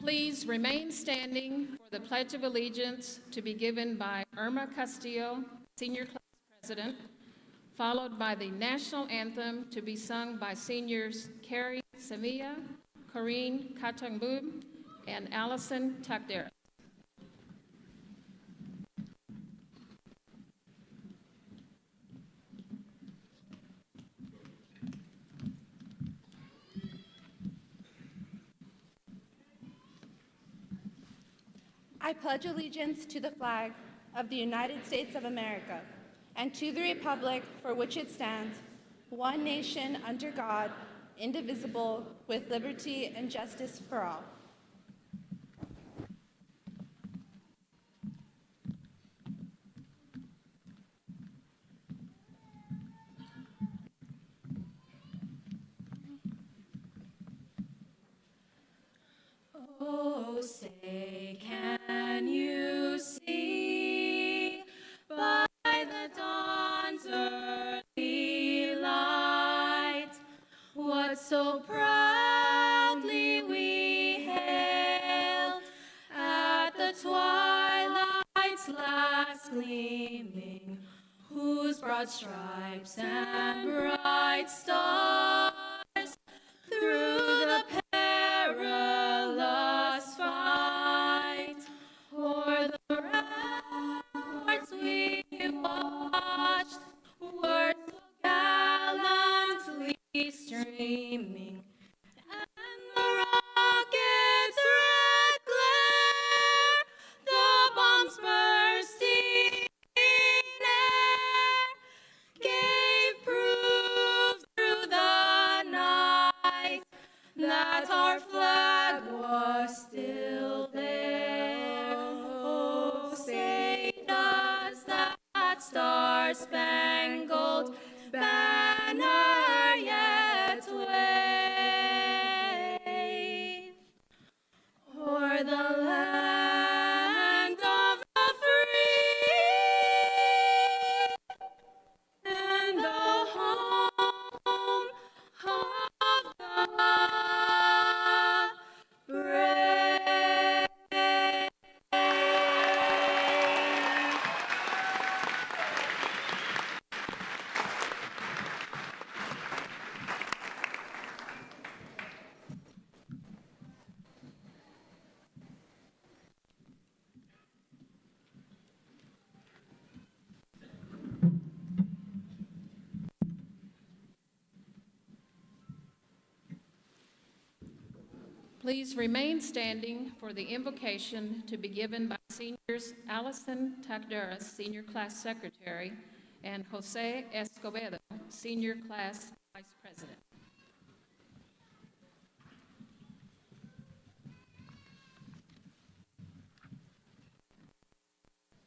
Please remain standing for the Pledge of Allegiance to be given by Irma Castillo, Senior Class President, followed by the National Anthem to be sung by seniors Carrie Semilla, Corrine Katangbub, and Allison Takdera. I pledge allegiance to the flag of the United States of America and to the republic for which it stands, one nation under God, indivisible, with liberty and justice for all. Oh, say, can you see by the dawn's early light what so proudly we hailed at the twilight's last gleaming, whose broad stripes and bright stars through the perilous fight o'er the ramparts we watched were so gallantly streaming, and the rocket's red glare, the bombs bursting in air, gave proof through the night that our flag was still there. Oh, say does that star-spangled banner yet wave o'er the land of the free and the home of the brave? Please remain standing for the invocation to be given by seniors Allison Takderas, Senior Class Secretary, and Jose Escobedo, Senior Class Vice President.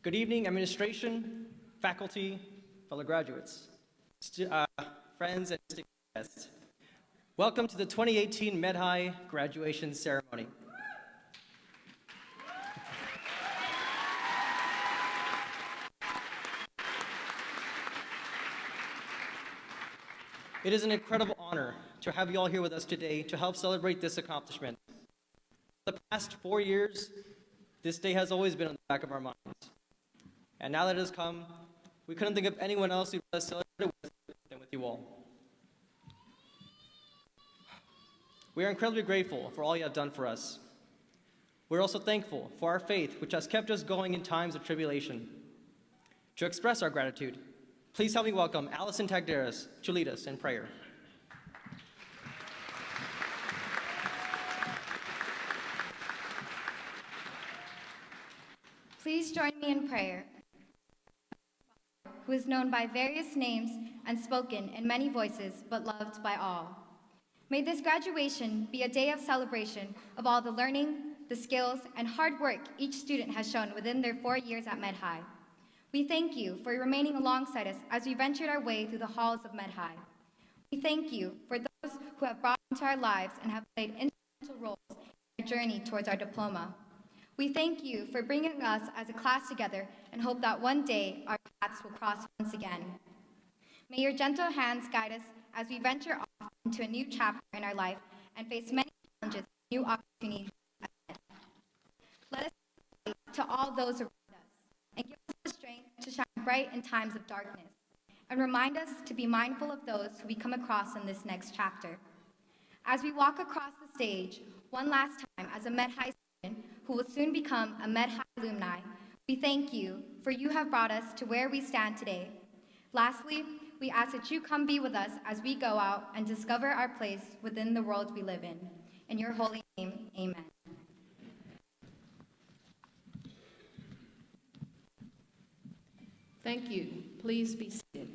Good evening, administration, faculty, fellow graduates, friends, and distinguished guests. Welcome to the 2018 Med-High graduation ceremony. It is an incredible honor to have you all here with us today to help celebrate this accomplishment. For the past 4 years, this day has always been on the back of our minds. And now that it has come, we couldn't think of anyone else we'd rather celebrate it with than with you all. We are incredibly grateful for all you have done for us. We're also thankful for our faith, which has kept us going in times of tribulation. To express our gratitude, please help me welcome Allison Takderas to lead us in prayer. Please join me in prayer. Who is known by various names and spoken in many voices, but loved by all. May this graduation be a day of celebration of all the learning, the skills, and hard work each student has shown within their 4 years at Med-High. We thank you for remaining alongside us as we ventured our way through the halls of Med-High. We thank you for those who have brought into our lives and have played instrumental roles in our journey towards our diploma. We thank you for bringing us as a class together and hope that one day our paths will cross once again. May your gentle hands guide us as we venture off into a new chapter in our life and face many challenges and new opportunities ahead. to all those around us, and give us the strength to shine bright in times of darkness, and remind us to be mindful of those who we come across in this next chapter. As we walk across the stage, one last time as a Med High student who will soon become a Med High alumni, we thank you, for you have brought us to where we stand today. Lastly, we ask that you come be with us as we go out and discover our place within the world we live in. In your holy name, amen. Thank you. Please be seated.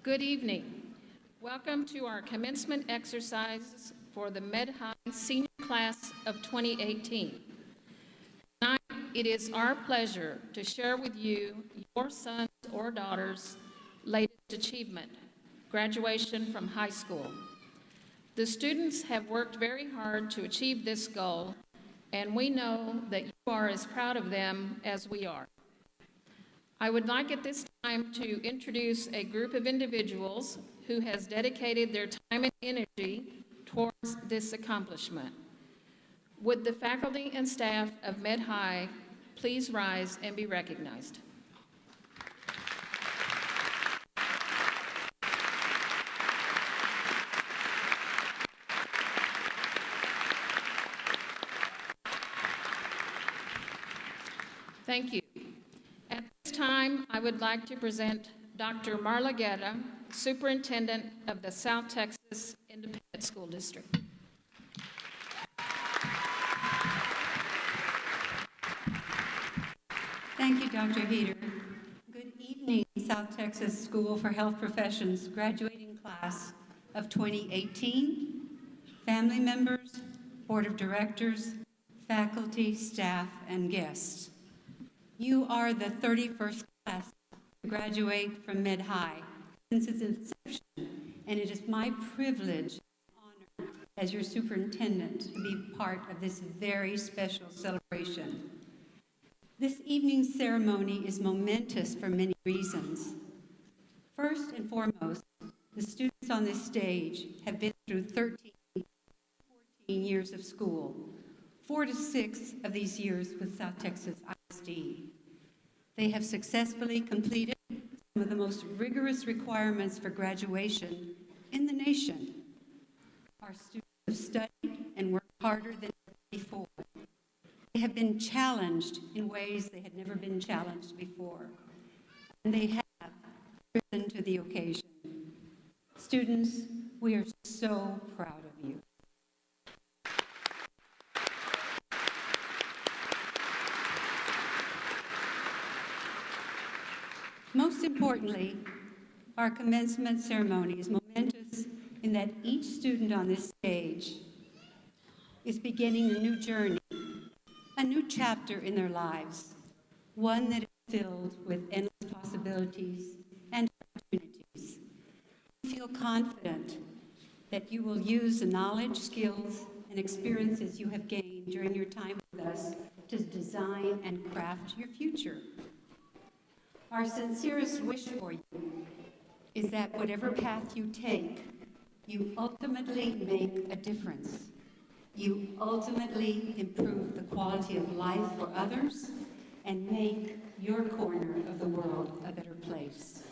Good evening. Welcome to our commencement exercises for the Med High senior class of 2018. Tonight, it is our pleasure to share with you your sons or daughters' latest achievement, graduation from high school. The students have worked very hard to achieve this goal, and we know that you are as proud of them as we are. I would like at this time to introduce a group of individuals who has dedicated their time and energy towards this accomplishment. Would the faculty and staff of Med High please rise and be recognized? Thank you. At this time, I would like to present Dr. Marla Guerra, Superintendent of the South Texas Independent School District. Thank you, Dr. Heater. Good evening, South Texas School for Health Professions graduating class of 2018, family members, board of directors, faculty, staff, and guests. You are the 31st class to graduate from Med High since its inception, and it is my privilege and honor as your superintendent to be part of this very special celebration. This evening's ceremony is momentous for many reasons. First and foremost, the students on this stage have been through 14 years of school, 4 to 6 of these years with South Texas ISD. They have successfully completed some of the most rigorous requirements for graduation in the nation. Our students have studied and worked harder than ever before. They have been challenged in ways they had never been challenged before, and they have risen to the occasion. Students, we are so proud of you. Most importantly, our commencement ceremony is momentous in that each student on this stage is beginning a new journey, a new chapter in their lives, one that is filled with endless possibilities and opportunities. We feel confident that you will use the knowledge, skills, and experiences you have gained during your time with us to design and craft your future. Our sincerest wish for you is that whatever path you take, you ultimately make a difference. You ultimately improve the quality of life for others and make your corner of the world a better place.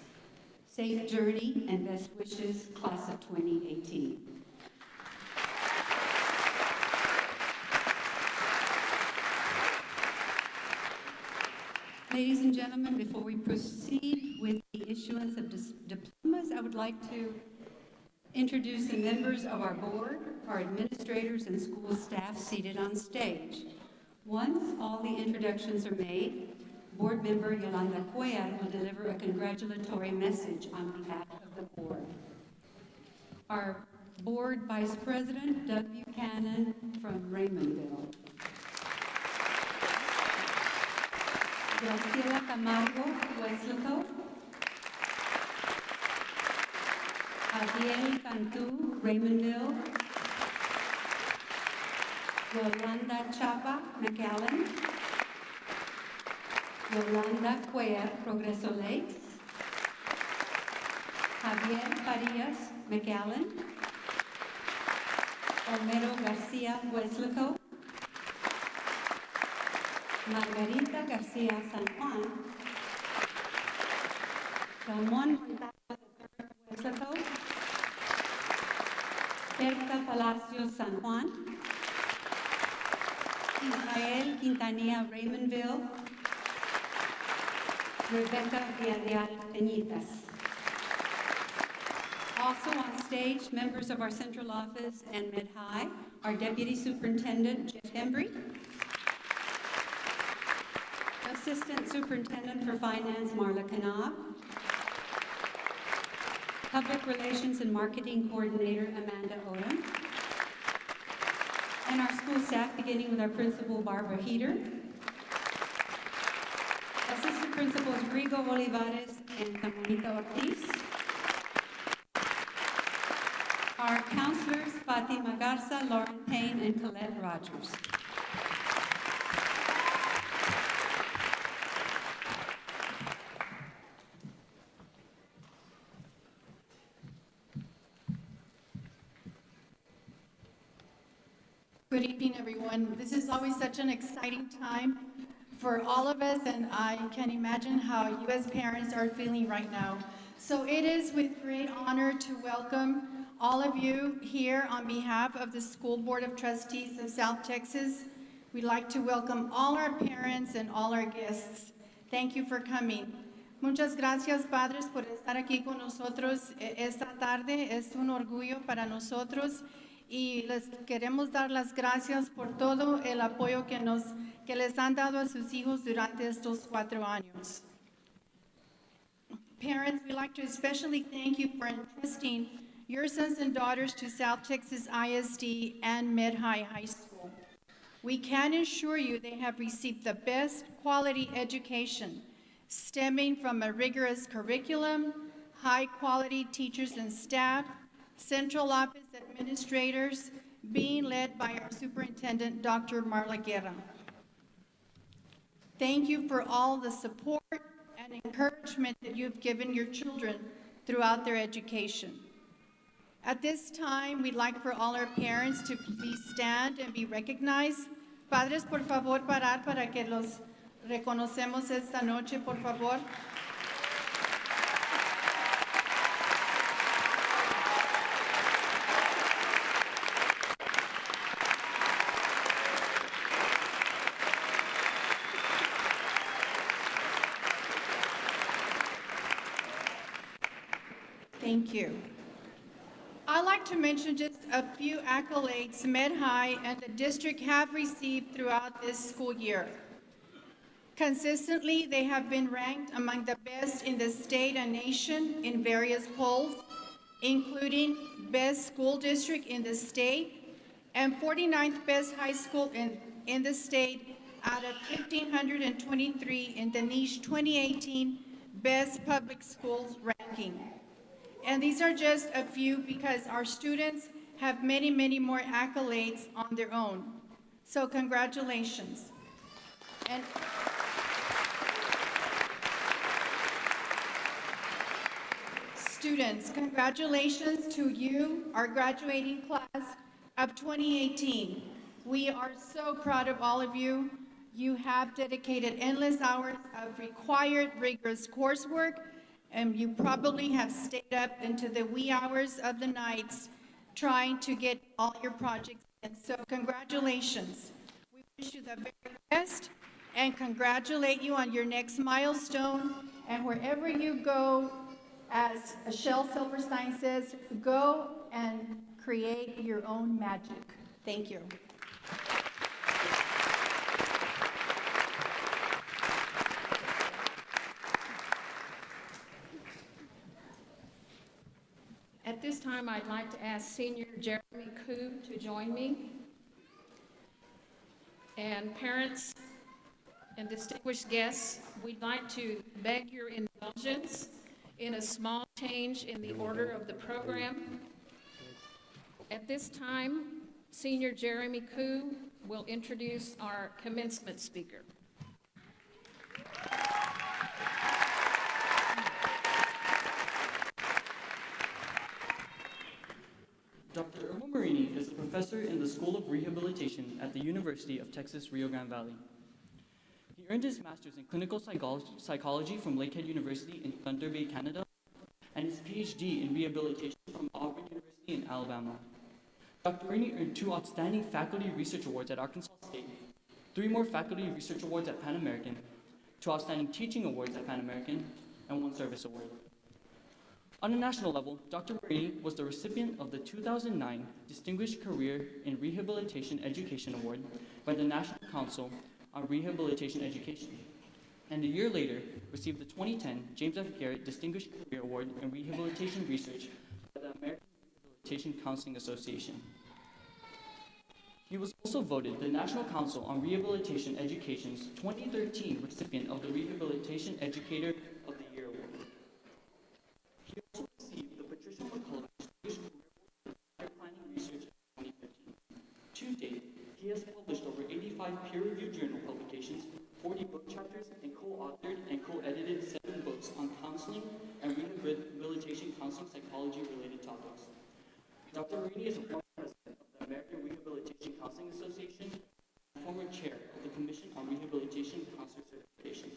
Safe journey and best wishes, class of 2018. Ladies and gentlemen, before we proceed with the issuance of diplomas, I would like to introduce the members of our board, our administrators, and school staff seated on stage. Once all the introductions are made, board member Yolanda Cuellar will deliver a congratulatory message on behalf of the board. Our board vice president, Doug Buchanan from Raymondville. Graciela Camargo, Weslaco. Adiel Cantu, Raymondville. Yolanda Chapa McAllen, Yolanda Cuellar Progreso Lakes, Javier Farias McAllen, Homero Garcia Weslaco, Margarita Garcia San Juan, Ramon Weslaco, Berta Palacios San Juan, Israel Quintanilla Raymondville, Rebecca Villarreal Peñitas. Also on stage, members of our central office and Mid-High, our Deputy Superintendent Jeff Embry, Assistant Superintendent for Finance Marla Kanab, Public Relations and Marketing Coordinator Amanda Odom, and our school staff, beginning with our principal Barbara Heater, Assistant Principals Rigo Olivares and Camarita Ortiz, our counselors Fatima Garza, Lauren Payne, and Colette Rogers. Good evening, everyone. This is always such an exciting time for all of us, and I can imagine how you as parents are feeling right now. So it is with great honor to welcome all of you here on behalf of the School Board of Trustees of South Texas. We'd like to welcome all our parents and all our guests. Thank you for coming. Muchas gracias, padres, por estar aquí con nosotros esta tarde. Es un orgullo para nosotros y les queremos dar las gracias por todo el apoyo que les han dado a sus hijos durante estos 4 años. Parents, we'd like to especially thank you for entrusting your sons and daughters to South Texas ISD and Mid-High High School. We can assure you they have received the best quality education stemming from a rigorous curriculum, high-quality teachers and staff, central office administrators, being led by our superintendent, Dr. Marla Guerra. Thank you for all the support and encouragement that you've given your children throughout their education. At this time, we'd like for all our parents to please stand and be recognized. Padres, por favor, parar para que los reconocemos esta noche, por favor. Thank you. I'd like to mention just a few accolades Mid-High and the district have received throughout this school year. Consistently, they have been ranked among the best in the state and nation in various polls, including Best School District in the state and 49th Best High School in the state out of 1,523 in the niche 2018 Best Public Schools ranking. And these are just a few because our students have many, many more accolades on their own. So congratulations. And students, congratulations to you, our graduating class of 2018. We are so proud of all of you. You have dedicated endless hours of required rigorous coursework, and you probably have stayed up into the wee hours of the nights trying to get all your projects in. So congratulations. We wish you the very best and congratulate you on your next milestone. And wherever you go, as Shel Silverstein says, go and create your own magic. Thank you. At this time, I'd like to ask Senior Jeremy Koo to join me. And parents and distinguished guests, we'd like to beg your indulgence in a small change in the order of the program. At this time, Senior Jeremy Koo will introduce our commencement speaker. Dr. Irma Marini is a professor in the School of Rehabilitation at the University of Texas Rio Grande Valley. He earned his master's in clinical psychology from Lakehead University in Thunder Bay, Canada, and his PhD in rehabilitation from Auburn University in Alabama. Dr. Marini earned 2 outstanding faculty research awards at Arkansas State, 3 more faculty research awards at Pan American, 2 outstanding teaching awards at Pan American, and 1 service award. On a national level, Dr. Marini was the recipient of the 2009 Distinguished Career in Rehabilitation Education Award by the National Council on Rehabilitation Education, and a year later received the 2010 James F. Garrett Distinguished Career Award in Rehabilitation Research by the American Rehabilitation Counseling Association. He was also voted the National Council on Rehabilitation Education's 2013 recipient of the Rehabilitation Educator of the Year Award. He also received the Patricia McCullough Distinguished Career Award in Planning Research in 2015. To date, he has published over 85 peer-reviewed journal publications, 40 book chapters, and co-authored and co-edited 7 books on counseling and rehabilitation counseling psychology-related topics. Dr. Marini is a former president of the American Rehabilitation Counseling Association and former chair of the Commission on Rehabilitation Counselor Certification.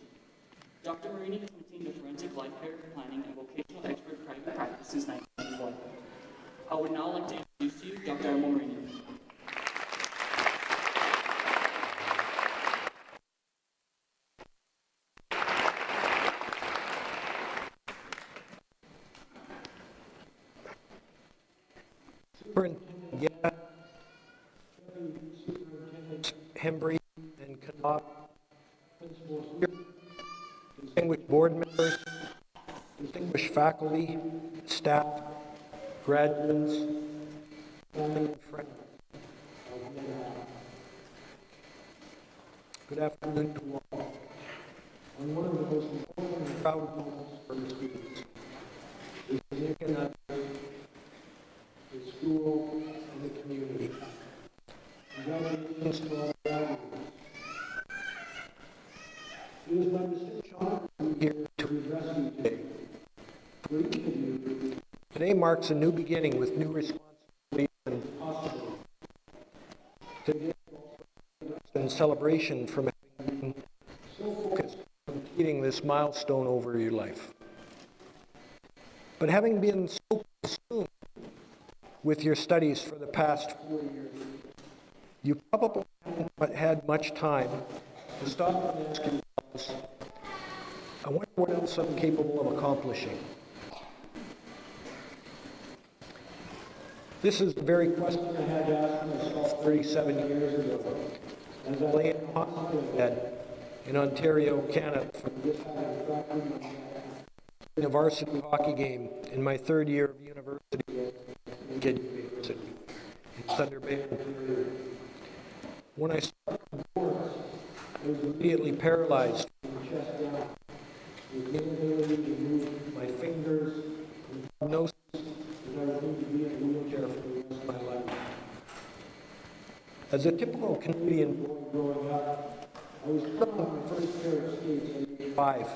Dr. Marini has maintained a forensic life care, planning, and vocational expert private practice since 1994. I would now like to introduce to you Dr. Irma Marini. Superintendent Hembry and Knopf, distinguished board members, distinguished faculty, staff, graduates, family and friends. Good afternoon to all. On one of the most important and proud moments for the students is making up the school and the community. Congratulations to all the graduates. It is my distinct honor to be here to address you today. For each of you, today marks a new beginning with new responsibilities and possibilities. Today and celebration from having been so focused on completing this milestone over your life. But having been so consumed with your studies for the past 4 years, you probably haven't had much time to stop and ask yourselves, I wonder what else I'm capable of accomplishing. This is the very question I had to ask myself 37 years ago as I lay in a hospital bed in Ontario, Canada, for a varsity hockey game in my 3rd year of university at University in Thunder Bay, Ontario. When I started the course, I was immediately paralyzed from the chest down, with the inability to move my fingers, and prognosis that I was going to be in a wheelchair for the rest of my life. As a typical Canadian boy growing up, I was put on my first pair of skates at age 5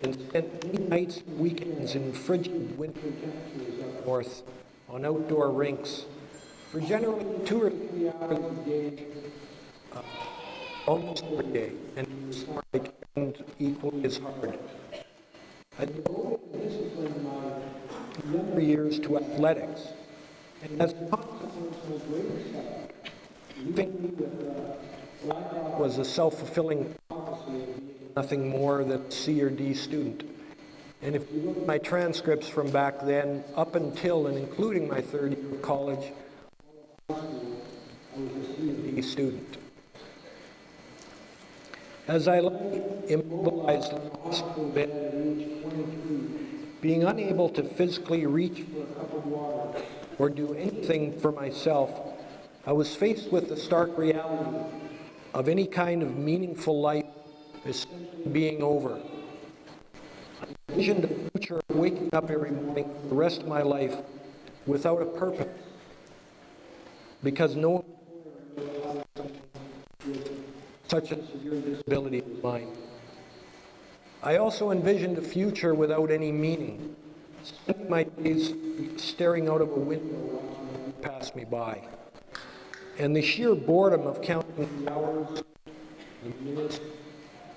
and spent many nights and weekends in frigid winter temperatures up north on outdoor rinks for generally 2 or 3 hours a day, almost every day, and it was like and equally as hard. I devoted and disciplined my younger years to athletics, and as a consequence, my greatest help, leaving me with what I thought was a self-fulfilling prophecy of being nothing more than a C or D student. And if you look at my transcripts from back then, up until and including my 3rd year of college, I was a C and D student. As I lay immobilized in the hospital bed at age 23, being unable to physically reach for a cup of water or do anything for myself, I was faced with the stark reality of any kind of meaningful life essentially being over. I envisioned the future of waking up every morning for the rest of my life without a purpose, because no employer such a severe disability as mine. I also envisioned a future without any meaning, spending my days staring out of a window watching them pass me by. And the sheer boredom of counting the hours, the minutes,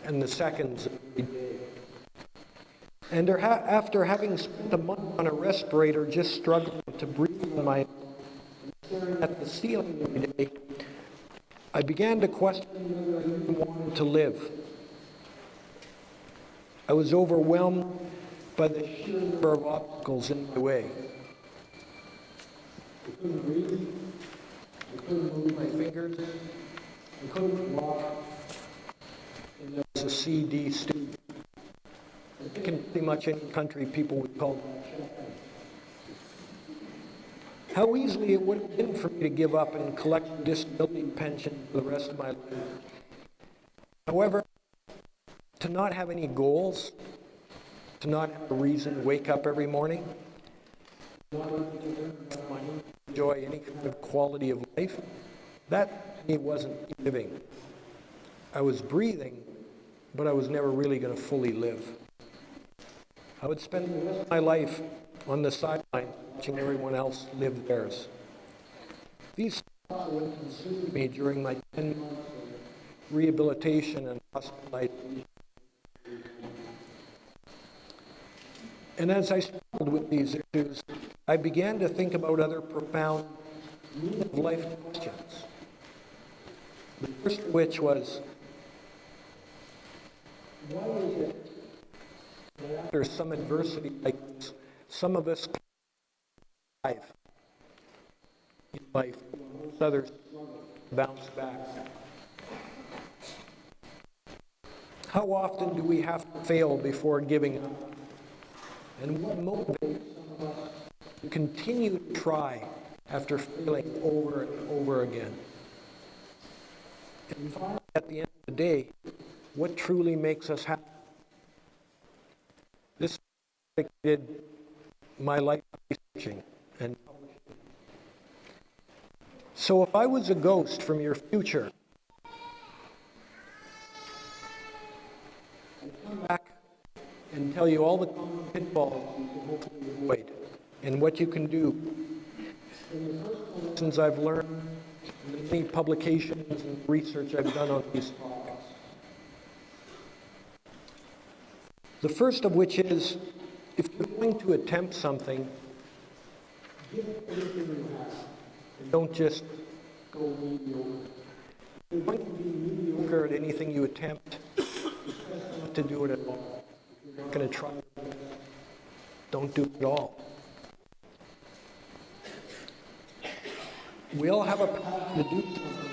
and the seconds every day. And after having spent a month on a respirator just struggling to breathe on my own, staring at the ceiling every day, I began to question whether I even wanted to live. I was overwhelmed by the sheer number of obstacles in my way. I couldn't breathe. I couldn't move my fingers. I couldn't walk. And I was a CD student. I think in pretty much any country people would call that shelter. How easily it would have been for me to give up and collect a disability pension for the rest of my life. However, to not have any goals, to not have a reason to wake up every morning, not to earn enough money to enjoy any kind of quality of life, that to me wasn't living. I was breathing, but I was never really going to fully live. I would spend the rest of my life on the sidelines watching everyone else live theirs. These thoughts would consume me during my 10 months of rehabilitation and hospitalization. And as I struggled with these issues, I began to think about other profound meaning-of-life questions. The first of which was, why is it that after some adversity like this, some of us thrive in life, while most others bounce back? How often do we have to fail before giving up? And what motivates some of us to continue to try after failing over and over again? And finally, at the end of the day, what truly makes us happy? This did my life researching and publishing. So if I was a ghost from your future, I'd come back and tell you all the common pitfalls you can hopefully avoid and what you can do. And the first lessons I've learned in the many publications and research I've done on these topics. The first of which is, if you're going to attempt something, give it everything you have. And don't just go mediocre. If you're going to be mediocre at anything you attempt, it's best not to do it at all. If you're not going to try it, don't do it at all. We all have a path to do something,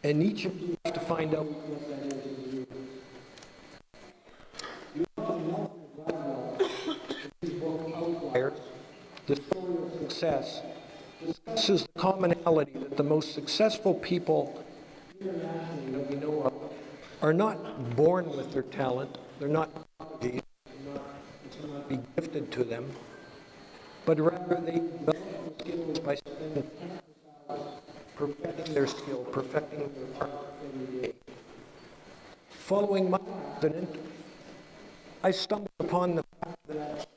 and each of you have to find out what that is in you. You have to know from Gladwell, in his book Outliers, The Story of Success, discusses the commonality that the most successful people internationally that we know of are not born with their talent, they're not prodigies, it's not be gifted to them, but rather they develop skills by spending perfecting their skill, perfecting their art every day. Following my accident, I stumbled upon the fact that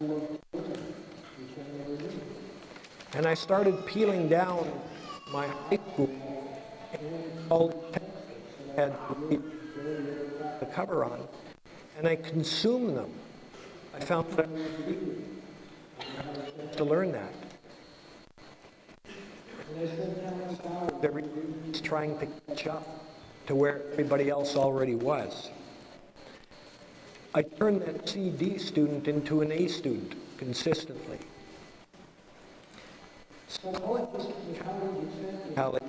I loved learning, which I never knew. And I started peeling down my high school and college textbooks that I had to read the cover on, and I consumed them. I found that I was reading. I had a chance to learn that. And I spent countless hours every day trying to catch up to where everybody else already was. I turned that CD student into an A student consistently. Psychologist Halleck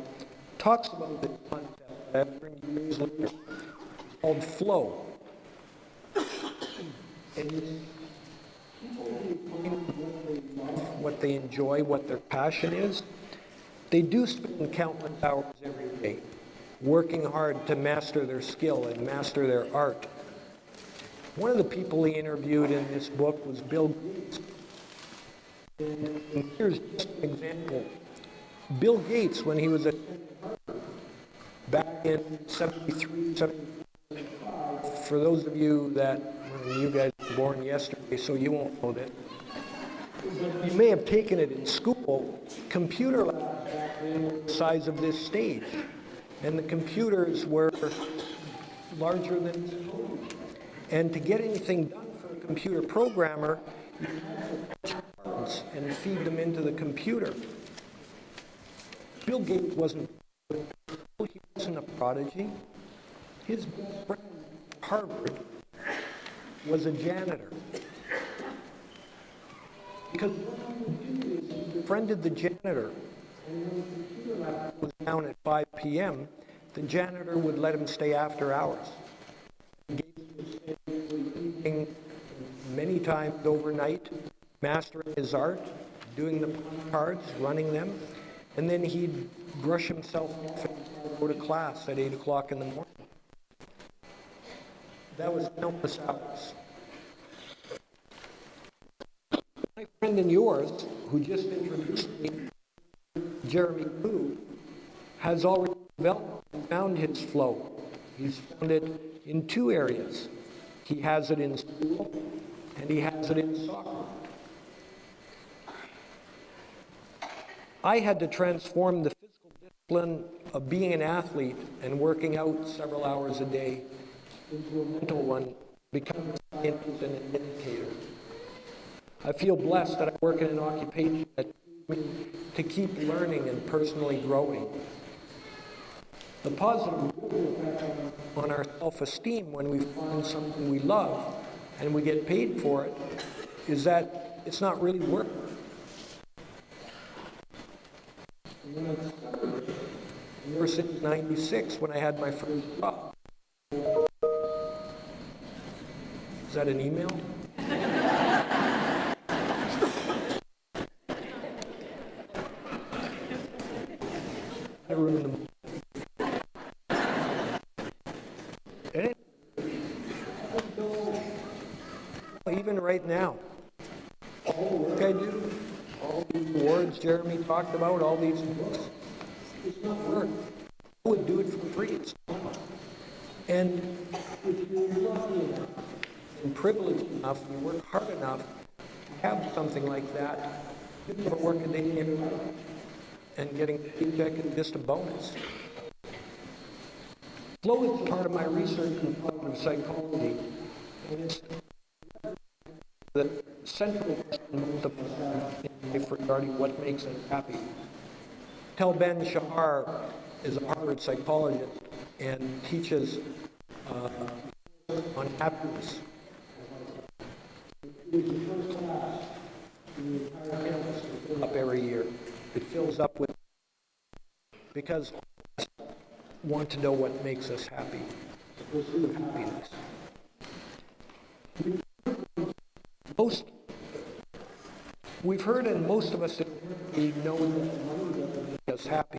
talks about this concept that I've learned years later. It's called flow. And people who find what they love, what they enjoy, what their passion is, they do spend countless hours every day working hard to master their skill and master their art. One of the people he interviewed in this book was Bill Gates. And here's just an example. Bill Gates, when he was at Harvard, back in 73, 75, for those of you that, well, you guys were born yesterday, so you won't know that. You may have taken it in school. Computer labs back then were the size of this stage, and the computers were larger than this podium. And to get anything done for a computer programmer, you had to punch cards and feed them into the computer. Bill Gates wasn't a prodigy. His best friend at Harvard was a janitor. Because he befriended the janitor, and when the computer lab was down at 5 p.m., the janitor would let him stay after hours. Gates would stay until the evening, many times overnight, mastering his art, doing the punch cards, running them, and then he'd brush himself off and go to class at 8 o'clock in the morning. That was countless hours. My friend and yours, who just introduced me, Jeremy Koo, has already developed and found his flow. He's found it in two areas. He has it in school, and he has it in soccer. I had to transform the physical discipline of being an athlete and working out several hours a day into a mental one, becoming a scientist and an educator. I feel blessed that I work in an occupation that allows me to keep learning and personally growing. The positive effect on our self-esteem when we find something we love and we get paid for it is that it's not really work. Ever since '96, when I had my first job. Is that an email? I ruined them. Even right now, all the work I do, all these awards Jeremy talked about, all these books, it's not work. I would do it for free. It's not. And if you're lucky enough and privileged enough, and you work hard enough to have something like that, you never work a day in your life. And getting a paycheck is just a bonus. Flow is part of my research in positive psychology, and it's the central question most of us have in life regarding what makes us happy. Tal Ben-Shahar is a Harvard psychologist and teaches on happiness. It was the first class in the entire campus to fill up every year. It fills up with, because all of us want to know what makes us happy. The pursuit of happiness. We've heard, and most of us know that money doesn't make us happy.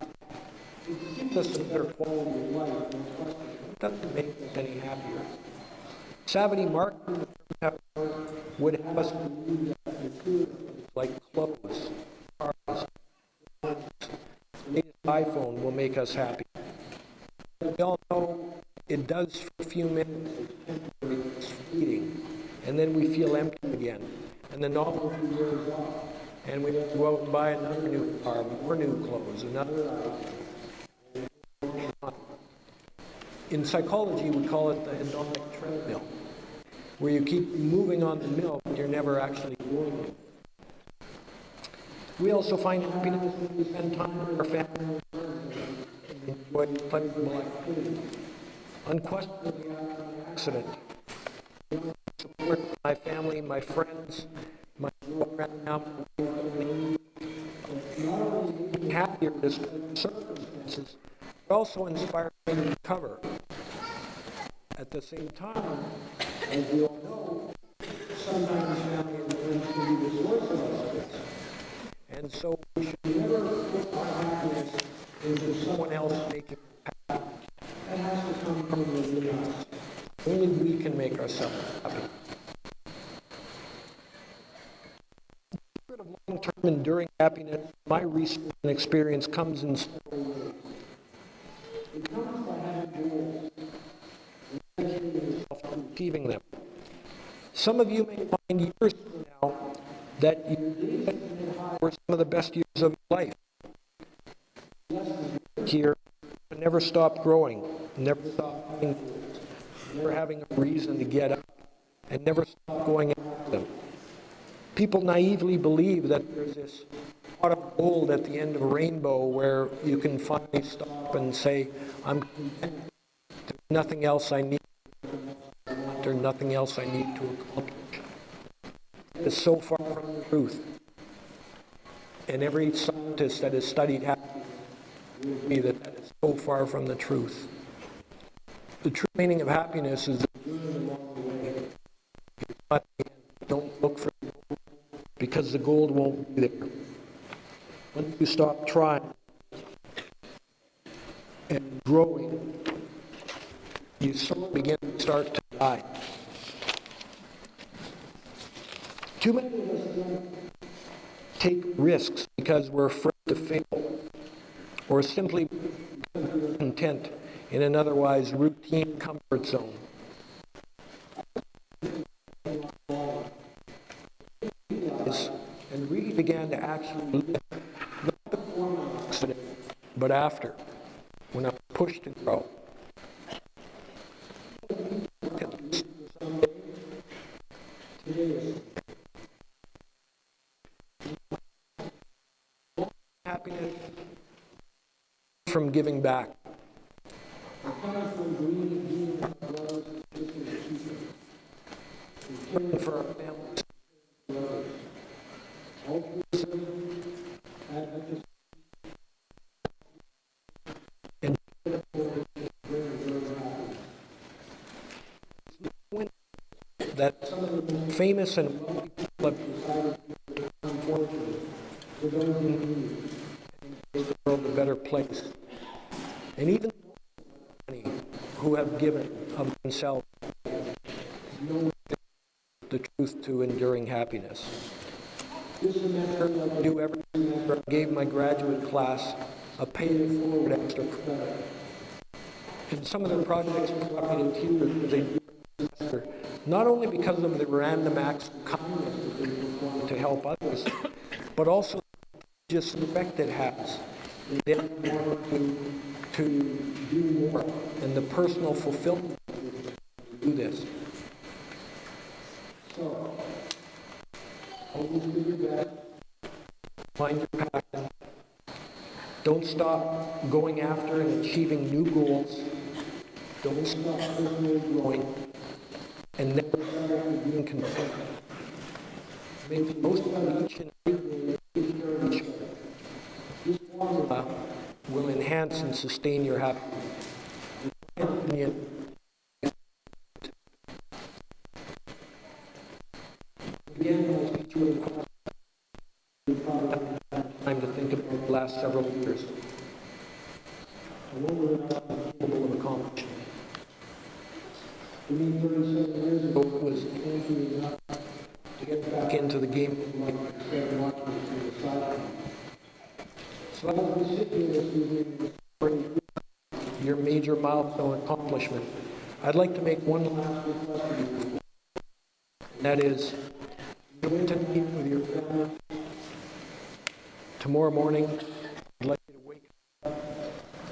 It gives us a better quality of life, it doesn't make us any happier. Savity marketing would have us believe that material things like clothes, cars, the latest iPhone will make us happy. We all know it does for a few minutes, it's fleeting, and then we feel empty again. And the novelty wears off, and we have to go out and buy another new car, more new clothes, another item. In psychology, we call it the hedonic treadmill, where you keep moving on the mill, but you're never actually going. We also find happiness when we spend time with our family and enjoy pleasurable activity. Unquestionably, after an accident, support my family, my friends, my girlfriend now, not only being happier despite circumstances, but also inspire me to recover. At the same time, as we all know, sometimes family and friends can be the source of our stress. And so we should never put our happiness into someone else making us happy. That has to come from within us. Only we can make ourselves happy. The secret of long-term enduring happiness, my research and experience, comes in several ways. It comes achieving them. Some of you may find years from now that your days were some of the best years of your life. Here, but never stop growing, never stop having goals, never having a reason to get up, and never stop going after them. People naively believe that there's this pot of gold at the end of a rainbow where you can finally stop and say, I'm content. There's nothing else I need. There's nothing else I need to accomplish. It is so far from the truth. And every scientist that has studied happiness will agree that that is so far from the truth. The true meaning of happiness is the journey along the way. But don't look for the gold, because the gold won't be there. Once you stop trying and growing, you begin to start to die. Too many of us don't take risks because we're afraid to fail, or simply because we're content in an otherwise routine comfort zone. And really began to actually live, not before an accident, but after, when I was pushed to grow. Happiness from giving back. For our families. And that some of the most famous and wealthy people have decided to become fortunate for those in need and make the world a better place. And even those who have given of themselves know the truth to enduring happiness. This semester, like I do every semester, I gave my graduate class a pay-it-forward extra credit. And some of the projects brought me to tears as they do every semester, not only because of the random acts of kindness that they perform to help others, but also just the effect it has. They want to do more, and the personal fulfillment to do this. So, always do your best. Find your passion. Don't stop going after and achieving new goals. Don't stop personally growing. And never stop being content. Make the most of each and every day. Take care of each other. This formula will enhance and sustain your happiness. In my opinion, again, I'll speak to you time to think about the last several years. And what we're capable of accomplishing. For me, 37 years ago, it was easy enough to get back into the game of life instead of watching it from the sideline. So as we sit here this evening, your major milestone accomplishment, I'd like to make one last request of you. And that is, go into meet with your family. Tomorrow morning, I'd like you to wake up.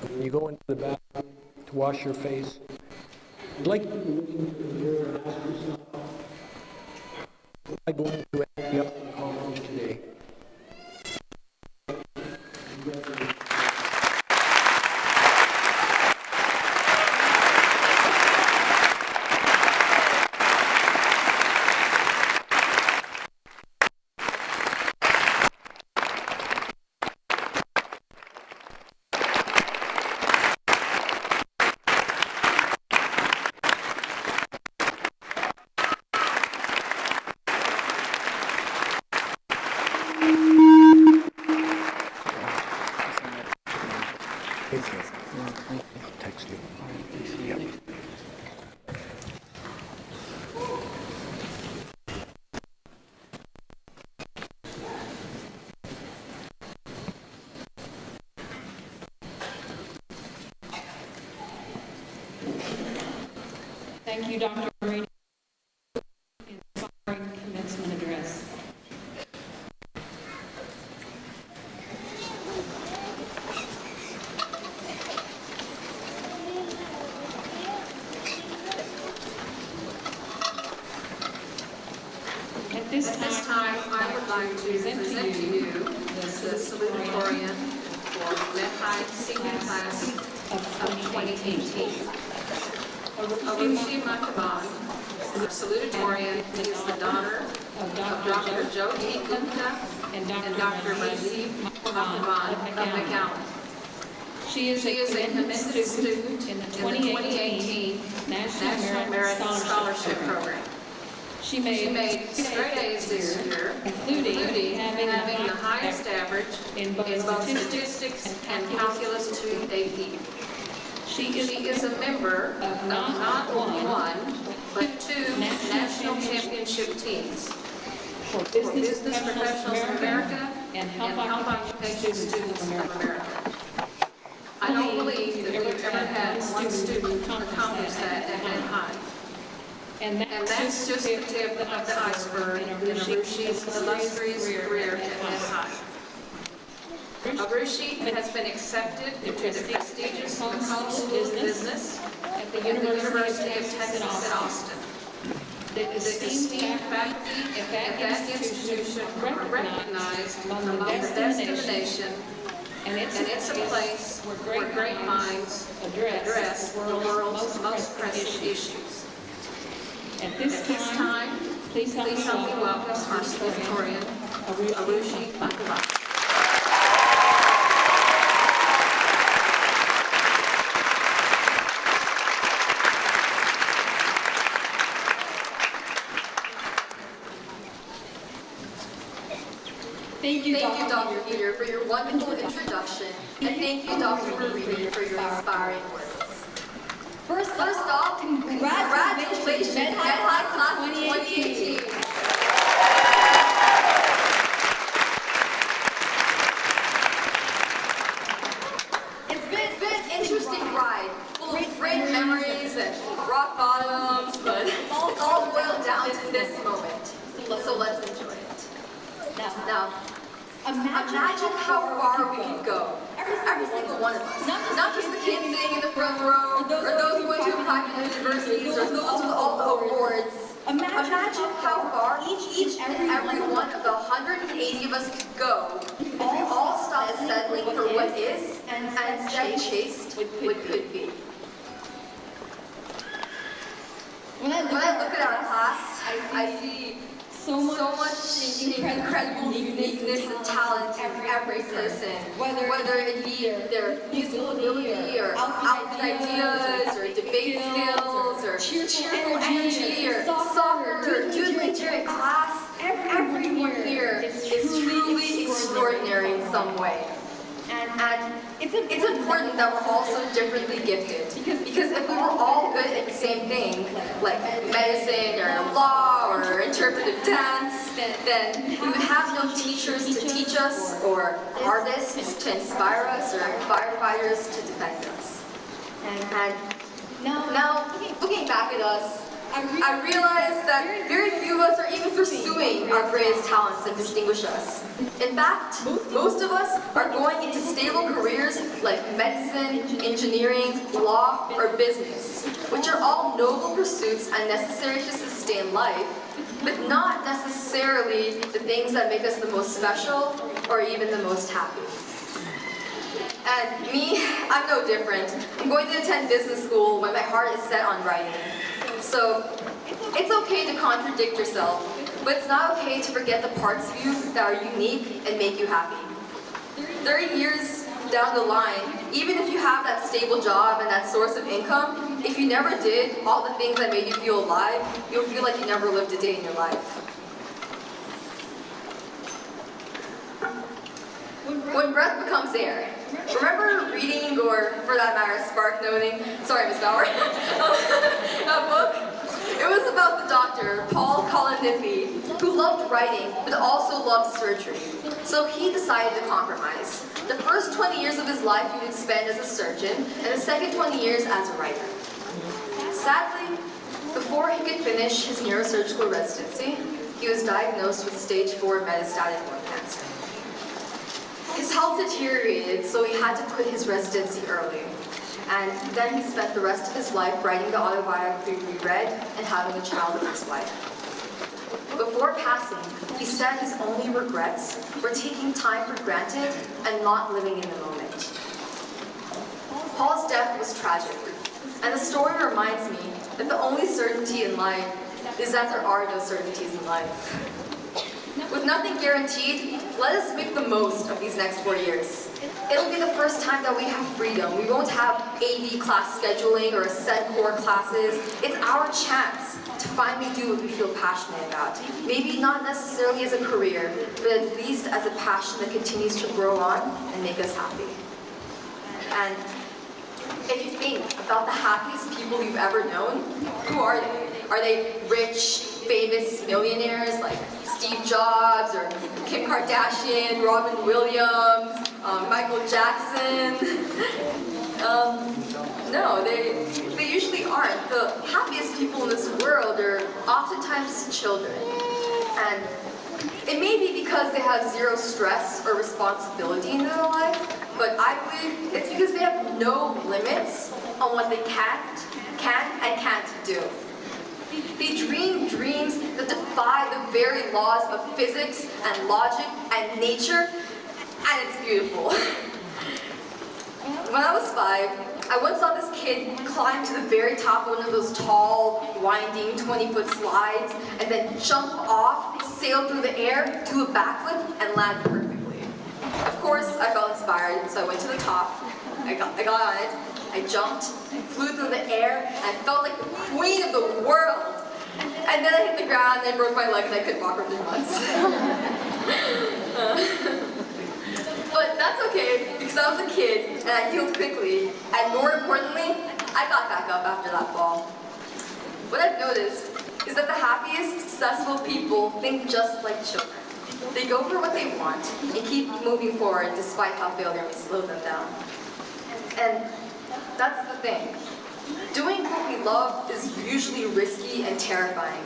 When you go into the bathroom to wash your face, I'd like you to look into the mirror and ask yourself, what am I going to end up and accomplish today? Text you. Yep. Thank you, Dr. Brady. this time, I would like to present to you the salutatorian for Met High Senior Class of 2018. Arushi Mataban, the salutatorian, is the daughter of Dr. Jyoti Gupta and Dr. Rajiv Mataban of McAllen. She is a commencement student in the 2018 National Merit Scholarship Program. She made straight A's this year, including having the highest average in both statistics and calculus 2 AP. She is a member of not only one, but 2 national championship teams for Business Professionals of America and Health Occupation Students of America. I don't believe that we've ever had one student accomplish that at Met High. And that's just the tip of the iceberg in Arushi's illustrious career at Met High. Arushi has been accepted into the prestigious McCombs School of Business at the University of Texas at Austin. The esteemed faculty at that institution are recognized among the best in the nation, and it's a place where great minds address the world's most pressing issues. At this time, please help me welcome our salutatorian, Arushi Mataban. Thank you, Dr. Peter, for your wonderful introduction, and thank you, Dr. Marini, for your inspiring words. First off, congratulations, Met High Class of 2018. It's been an interesting ride, full of great memories and rock bottoms, but it's all boiled down to this moment. So let's enjoy it. Now, imagine how far we could go. Every single one of us. Not just the kids sitting in the front row, or those who went to popular universities, or those with all the awards. Imagine how far each and every one of the 180 of us could go if we all stopped settling for what is and instead chased what could be. When I look at our class, I see so much incredible uniqueness and talent in every person, whether it be their musical ability or outfit ideas or debate skills or cheerful energy or soccer or doodling during class. Everyone here is truly extraordinary in some way. And it's important that we're all so differently gifted, because if we were all good at the same thing, like medicine or law or interpretive dance, then we would have no teachers to teach us, or artists to inspire us, or firefighters to defend us. And now, looking back at us, I realize that very few of us are even pursuing our greatest talents that distinguish us. In fact, most of us are going into stable careers like medicine, engineering, law, or business, which are all noble pursuits and necessary to sustain life, but not necessarily the things that make us the most special or even the most happy. And me, I'm no different. I'm going to attend business school when my heart is set on writing. So, it's okay to contradict yourself, but it's not okay to forget the parts of you that are unique and make you happy. 30 years down the line, even if you have that stable job and that source of income, if you never did all the things that made you feel alive, you'll feel like you never lived a day in your life. When breath becomes air. Remember reading, or for that matter, spark noting, sorry Miss Bauer, that book? It was about the doctor, Paul Kalanithi, who loved writing, but also loved surgery. So he decided to compromise. The first 20 years of his life he would spend as a surgeon, and the second 20 years as a writer. Sadly, before he could finish his neurosurgical residency, he was diagnosed with stage 4 metastatic lung cancer. His health deteriorated, so he had to quit his residency early. And then he spent the rest of his life writing the autobiography we read and having a child with his wife. Before passing, he said his only regrets were taking time for granted and not living in the moment. Paul's death was tragic, and the story reminds me that the only certainty in life is that there are no certainties in life. With nothing guaranteed, let us make the most of these next 4 years. It'll be the first time that we have freedom. We won't have AB class scheduling or set core classes. It's our chance to finally do what we feel passionate about. Maybe not necessarily as a career, but at least as a passion that continues to grow on and make us happy. And if you think about the happiest people you've ever known, who are they? Are they rich, famous millionaires like Steve Jobs or Kim Kardashian, Robin Williams, Michael Jackson? No, they usually aren't. The happiest people in this world are oftentimes children. And it may be because they have zero stress or responsibility in their life, but I believe it's because they have no limits on what they can and can't do. They dream dreams that defy the very laws of physics and logic and nature, and it's beautiful. When I was 5, I once saw this kid climb to the very top of one of those tall, winding 20-foot slides, and then jump off, sail through the air, do a backflip, and land perfectly. Of course, I felt inspired, so I went to the top. I got on it, I jumped, flew through the air, and I felt like the queen of the world. And then I hit the ground, and I broke my leg, and I couldn't walk for 3 months. But that's okay, because I was a kid, and I healed quickly, and more importantly, I got back up after that fall. What I've noticed is that the happiest, successful people think just like children. They go for what they want, and keep moving forward despite how failure may slow them down. And that's the thing. Doing what we love is usually risky and terrifying,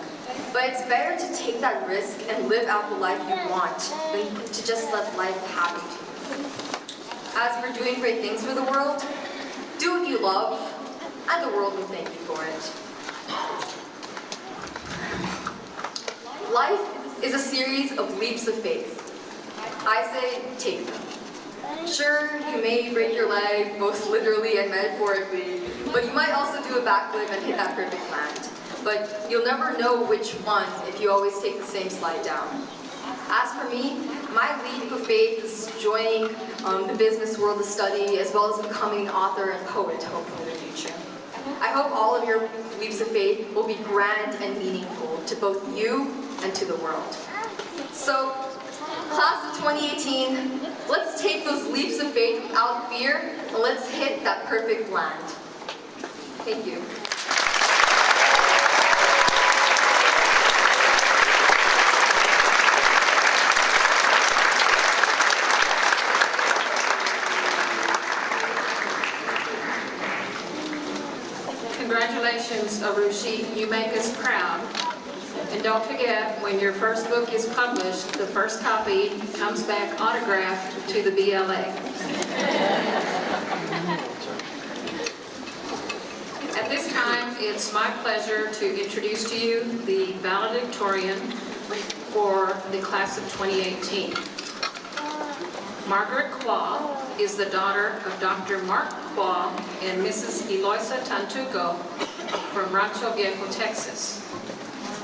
but it's better to take that risk and live out the life you want than to just let life happen to you. As for doing great things for the world, do what you love, and the world will thank you for it. Life is a series of leaps of faith. I say, take them. Sure, you may break your leg, both literally and metaphorically, but you might also do a backflip and hit that perfect land. But you'll never know which one if you always take the same slide down. As for me, my leap of faith is joining the business world of study, as well as becoming an author and poet, hopefully in the future. I hope all of your leaps of faith will be grand and meaningful to both you and to the world. So, class of 2018, let's take those leaps of faith without fear, and let's hit that perfect land. Thank you. Congratulations, Arushi. You make us proud. And don't forget, when your first book is published, the first copy comes back autographed to the BLA. At this time, it's my pleasure to introduce to you the valedictorian for the class of 2018. Margaret Qua is the daughter of Dr. Mark Qua and Mrs. Eloisa Tantuco from Rancho Viejo, Texas.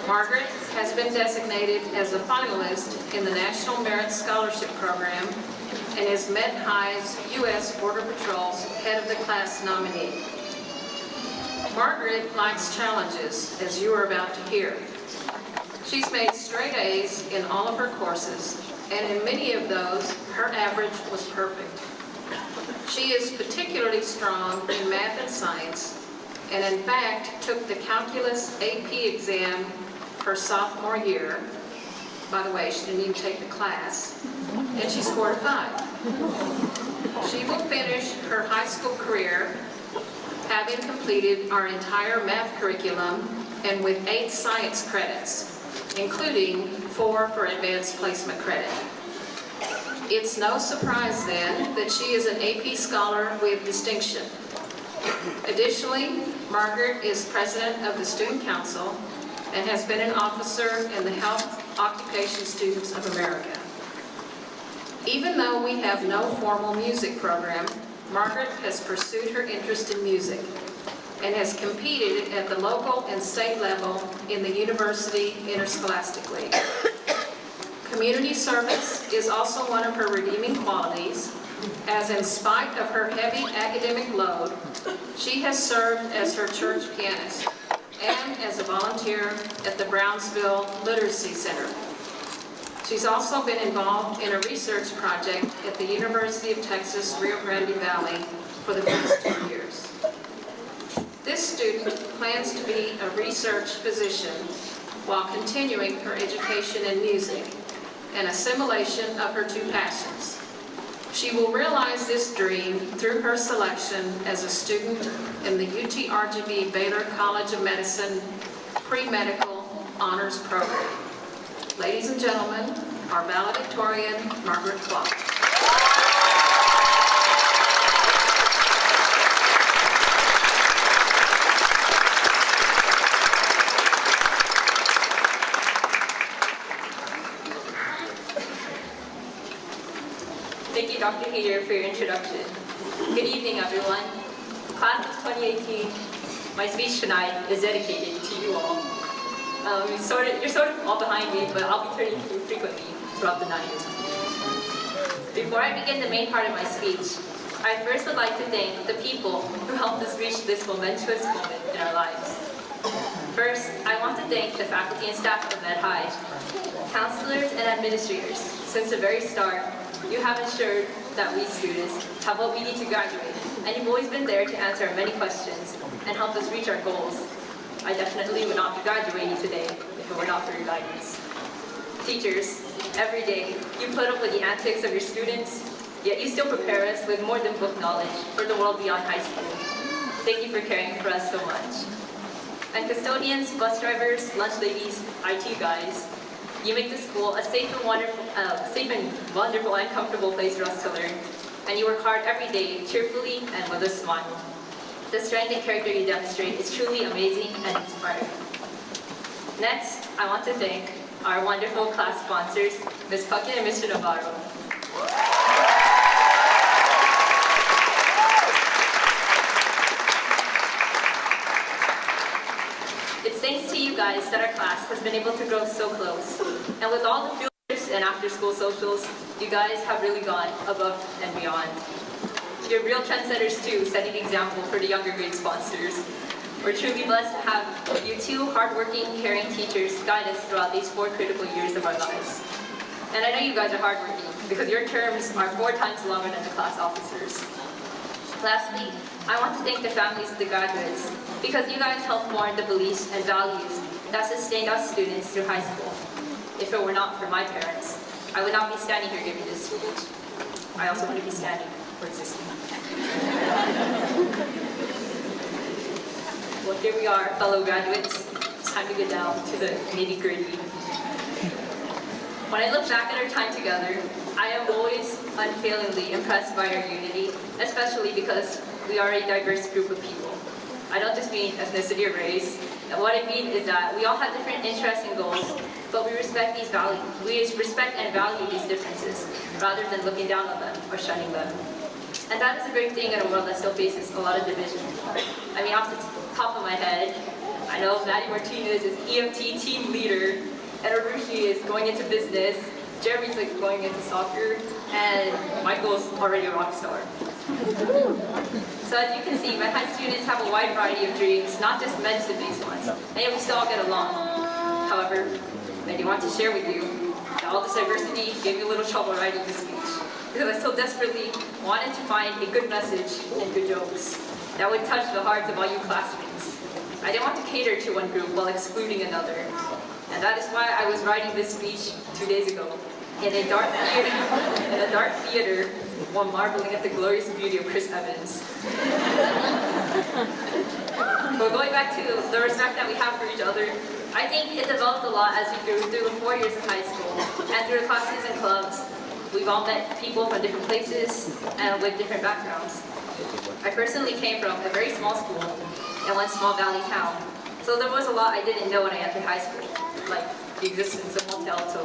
Margaret has been designated as a finalist in the National Merit Scholarship Program and is Met High's U.S. Border Patrol's head of the class nominee. Margaret likes challenges, as you are about to hear. She's made straight A's in all of her courses, and in many of those, her average was perfect. She is particularly strong in math and science, and in fact took the calculus AP exam her sophomore year. By the way, she didn't even take the class, and she scored a 5. She will finish her high school career having completed our entire math curriculum and with 8 science credits, including 4 for advanced placement credit. It's no surprise then that she is an AP scholar with distinction. Additionally, Margaret is president of the Student Council and has been an officer in the Health Occupation Students of America. Even though we have no formal music program, Margaret has pursued her interest in music and has competed at the local and state level in the University Interscholastic League. Community service is also one of her redeeming qualities, as in spite of her heavy academic load, she has served as her church pianist and as a volunteer at the Brownsville Literacy Center. She's also been involved in a research project at the University of Texas Rio Grande Valley for the past 2 years. This student plans to be a research physician while continuing her education in music and assimilation of her two passions. She will realize this dream through her selection as a student in the UTRGV Baylor College of Medicine Pre-Medical Honors Program. Ladies and gentlemen, our valedictorian, Margaret Clark. Thank you, Dr. Heater, for your introduction. Good evening, everyone. Class of 2018, my speech tonight is dedicated to you all. You're sort of all behind me, but I'll be turning to you frequently throughout the night. Before I begin the main part of my speech, I first would like to thank the people who helped us reach this momentous moment in our lives. First, I want to thank the faculty and staff of Med High, counselors and administrators. Since the very start, you have ensured that we students have what we need to graduate, and you've always been there to answer our many questions and help us reach our goals. I definitely would not be graduating today if it were not for your guidance. Teachers, every day you put up with the antics of your students, yet you still prepare us with more than book knowledge for the world beyond high school. Thank you for caring for us so much. And custodians, bus drivers, lunch ladies, IT guys, you make the school a safe and wonderful and comfortable place for us to learn. And you work hard every day, cheerfully and with a smile. The strength and character you demonstrate is truly amazing and inspiring. Next, I want to thank our wonderful class sponsors, Ms. Puckett and Mr. Navarro. It's thanks to you guys that our class has been able to grow so close. And with all the field trips and after-school socials, you guys have really gone above and beyond. You're real trendsetters too, setting the example for the younger grade sponsors. We're truly blessed to have you two hardworking, caring teachers guide us throughout these 4 critical years of our lives. And I know you guys are hardworking because your terms are 4 times longer than the class officers. Lastly, I want to thank the families of the graduates because you guys helped form the beliefs and values that sustained us students through high school. If it were not for my parents, I would not be standing here giving this speech. I also want to be standing for existing. Well, here we are, fellow graduates. It's time to get down to the nitty-gritty. When I look back at our time together, I am always unfailingly impressed by our unity, especially because we are a diverse group of people. I don't just mean ethnicity or race. And what I mean is that we all have different interests and goals, but we respect these values. We respect and value these differences, rather than looking down on them or shunning them. And that is a great thing in a world that still faces a lot of division. I mean, off the top of my head, I know Maddie Martinez is EMT team leader, and Arushi is going into business, Jeremy's like going into soccer, and Michael's already a rock star. So as you can see, my high students have a wide variety of dreams, not just medicine-based ones, and yet we still all get along. However, I do want to share with you that all this diversity gave me a little trouble writing this speech, because I so desperately wanted to find a good message and good jokes that would touch the hearts of all you classmates. I didn't want to cater to one group while excluding another, and that is why I was writing this speech 2 days ago in a dark theater while marveling at the glorious beauty of Chris Evans. But going back to the respect that we have for each other, I think it developed a lot as we grew through the 4 years of high school, and through the classes and clubs. We've all met people from different places and with different backgrounds. I personally came from a very small school in one small valley town, So there was a lot I didn't know when I entered high school, like the existence of motel. So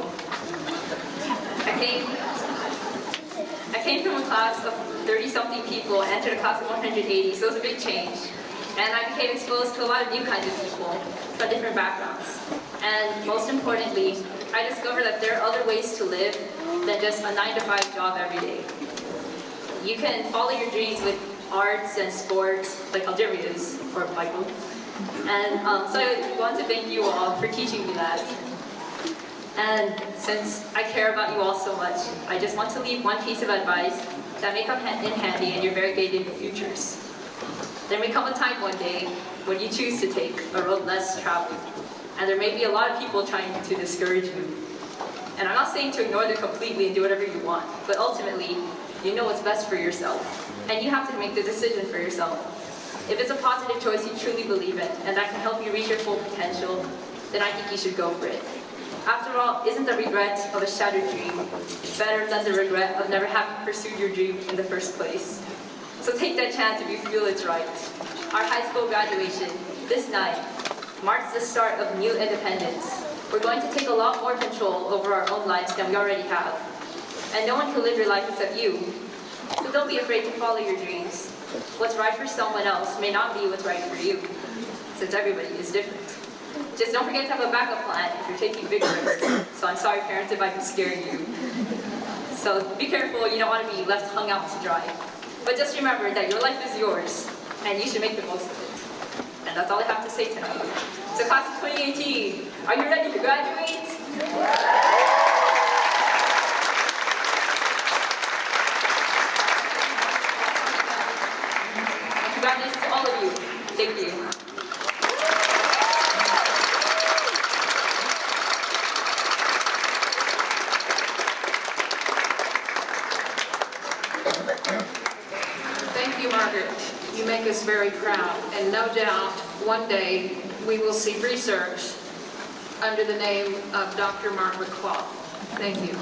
I came from a class of 30-something people and entered a class of 180, so it was a big change. And I became exposed to a lot of new kinds of people from different backgrounds. And most importantly, I discovered that there are other ways to live than just a 9-to-5 job every day. You can follow your dreams with arts and sports, like algebra is, or Michael. And so I want to thank you all for teaching me that. And since I care about you all so much, I just want to leave one piece of advice that may come in handy in your variegated futures. There may come a time one day when you choose to take a road less traveled, and there may be a lot of people trying to discourage you. And I'm not saying to ignore them completely and do whatever you want, but ultimately, you know what's best for yourself, and you have to make the decision for yourself. If it's a positive choice you truly believe in, and that can help you reach your full potential, then I think you should go for it. After all, isn't the regret of a shattered dream better than the regret of never having pursued your dream in the first place? So take that chance if you feel it's right. Our high school graduation, this night, marks the start of new independence. We're going to take a lot more control over our own lives than we already have. And no one can live your life except you. So don't be afraid to follow your dreams. What's right for someone else may not be what's right for you, since everybody is different. Just don't forget to have a backup plan if you're taking big risks. So I'm sorry, parents, if I'm scaring you. So be careful, you don't want to be left hung out to dry. But just remember that your life is yours, and you should make the most of it. And that's all I have to say tonight. So class of 2018, are you ready to graduate? Congratulations to all of you. Thank you. Thank you, Margaret. You make us very proud, and no doubt one day we will see research under the name of Dr. Margaret Clough. Thank you.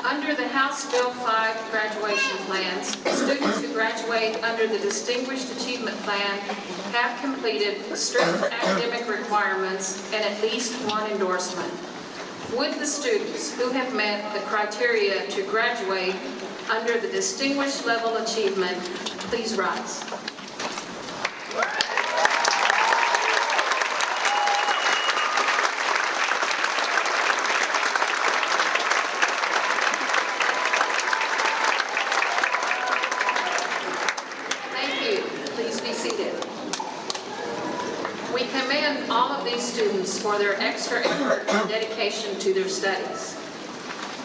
Under the House Bill 5 graduation plans, students who graduate under the Distinguished Achievement Plan have completed strict academic requirements and at least one endorsement. Would the students who have met the criteria to graduate under the Distinguished Level Achievement please rise? We commend all of these students for their extra effort and dedication to their studies.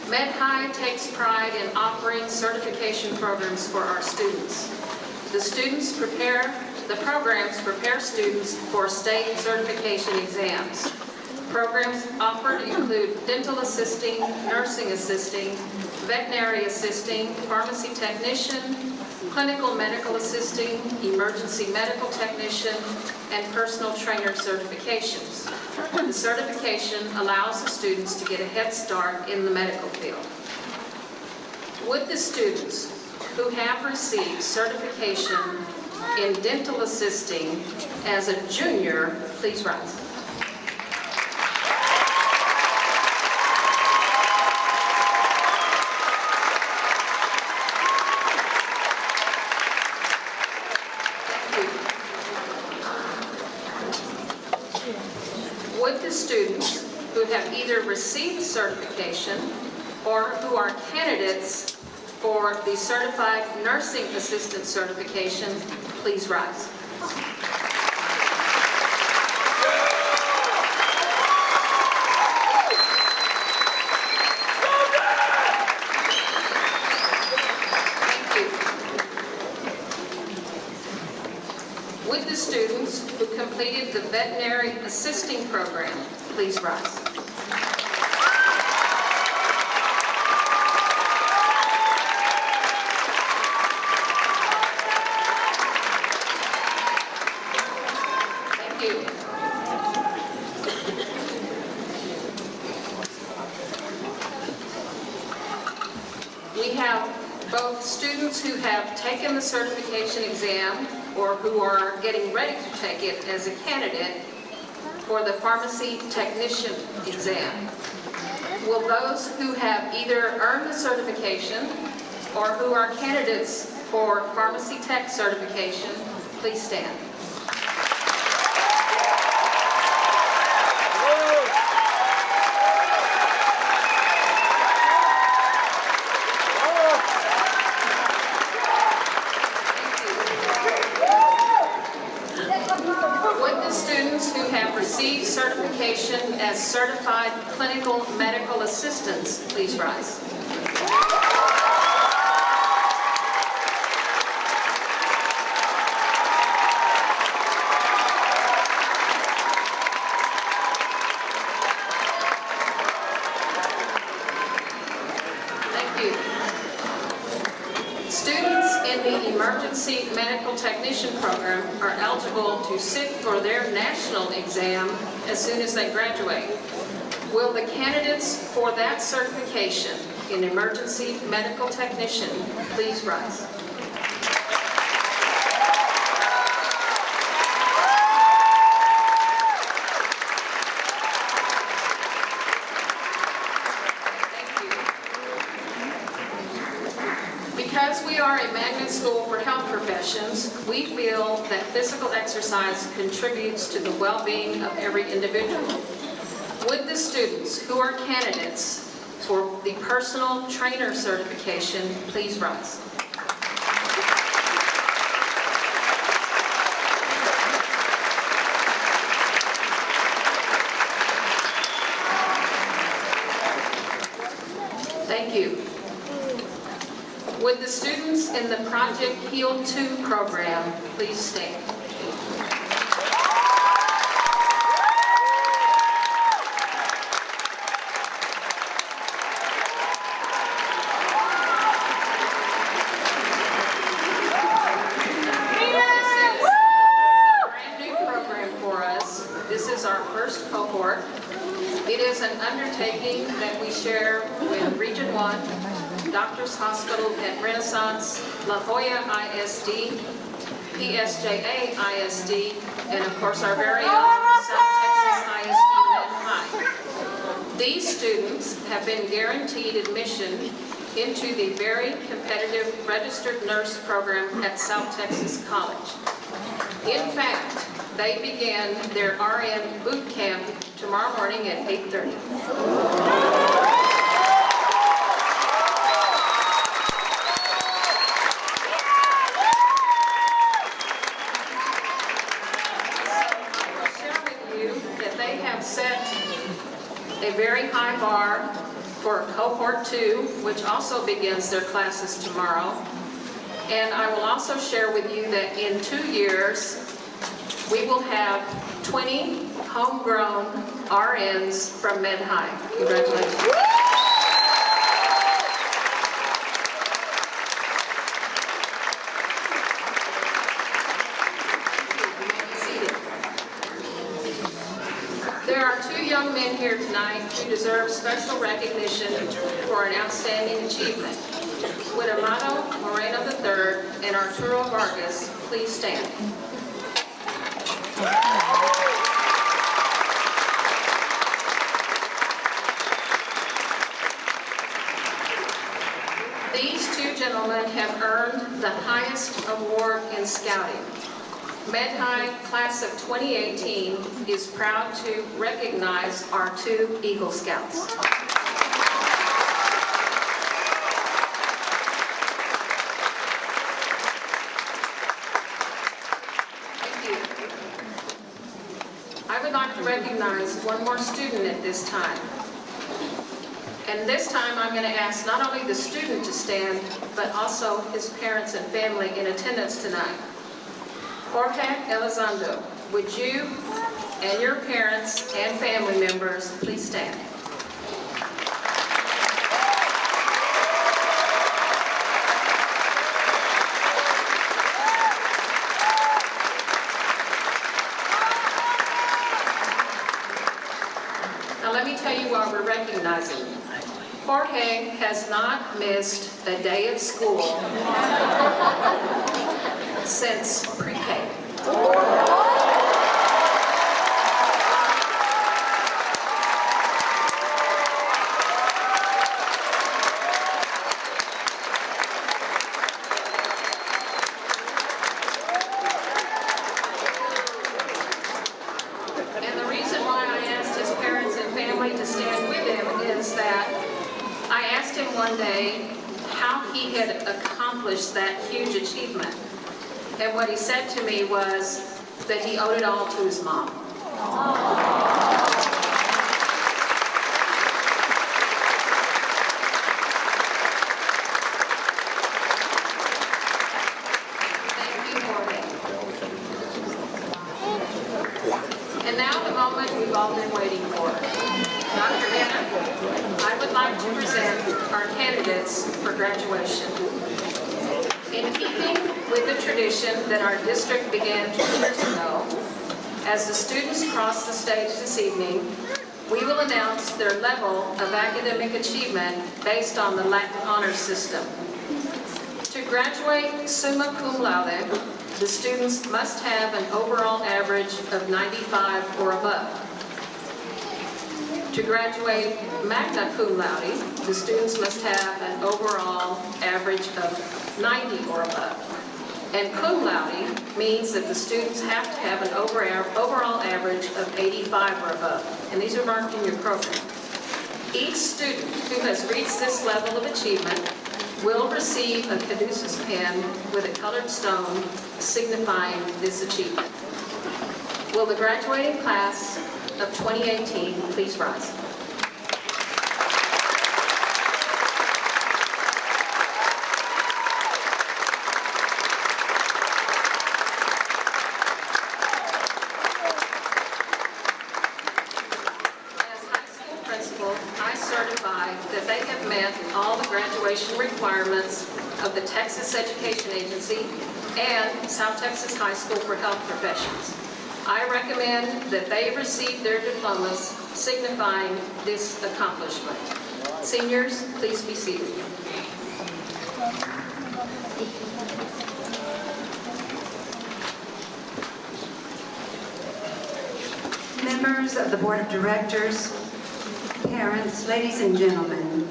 MedHigh takes pride in offering certification programs for our students. The programs prepare students for state certification exams. Programs offered include dental assisting, nursing assisting, veterinary assisting, pharmacy technician, clinical medical assisting, emergency medical technician, and personal trainer certifications. The certification allows the students to get a head start in the medical field. Would the students who have received certification in dental assisting as a junior please rise? Would the students who have either received certification or who are candidates for the Certified Nursing Assistant certification please rise? Thank you. Would the students who completed the veterinary assisting program please rise? Thank you. have both students who have taken the certification exam or who are getting ready to take it as a candidate for the pharmacy technician exam. Will those who have either earned the certification or who are candidates for pharmacy tech certification, please stand. Would the students who have received certification as certified clinical medical assistants please rise? Thank you. Students in the Emergency Medical Technician Program are eligible to sit for their national exam as soon as they graduate. Will the candidates for that certification in Emergency Medical Technician please rise? Because we are a magnet school for health professions, we feel that physical exercise contributes to the well-being of every individual. Would the students who are candidates for the personal trainer certification please rise? Thank you. Would the students in the Project Heal 2 program please stand? This is our first cohort. It is an undertaking that we share with Region 1, Doctors Hospital at Renaissance, La Jolla ISD, PSJA ISD, and of course our very own South Texas ISD Med-High. These students have been guaranteed admission into the very competitive registered nurse program at South Texas College. In fact, they begin their RN boot camp tomorrow morning at 8:30. Set a very high bar for cohort 2, which also begins their classes tomorrow. And I will also share with you that in 2 years, we will have 20 homegrown RNs from Med-High. Congratulations. There are 2 young men here tonight who deserve special recognition for an outstanding achievement. Would Amado Moreno III and Arturo Vargas please stand? These 2 gentlemen have earned the highest award in scouting. Med-High Class of 2018 is proud to recognize our 2 Eagle Scouts. Thank you. I would like to recognize one more student at this time. And this time I'm going to ask not only the student to stand, but also his parents and family in attendance tonight. Jorge Elizondo, would you and your parents and family members please stand? Now let me tell you why we're recognizing them. Jorge has not missed a day of school since pre-K. And the reason why I asked his parents and family to stand with him is that I asked him one day how he had accomplished that huge achievement. And what he said to me was that he owed it all to his mom. Thank you, Jorge. And now the moment we've all been waiting for. Dr. Hannah, I would like to present our candidates for graduation. In keeping with the tradition that our district began 2 years ago, as the students cross the stage this evening, we will announce their level of academic achievement based on the Latin honor system. To graduate summa cum laude, the students must have an overall average of 95 or above. To graduate magna cum laude, the students must have an overall average of 90 or above. And cum laude means that the students have to have an overall average of 85 or above. And these are marked in your program. Each student who has reached this level of achievement will receive a caduceus pin with a colored stone signifying this achievement. Will the graduating class of 2018 please rise? I certify that they have met all the graduation requirements of the Texas Education Agency and South Texas High School for Health Professions. I recommend that they receive their diplomas signifying this accomplishment. Seniors, please be seated. Members of the Board of Directors, parents, ladies and gentlemen,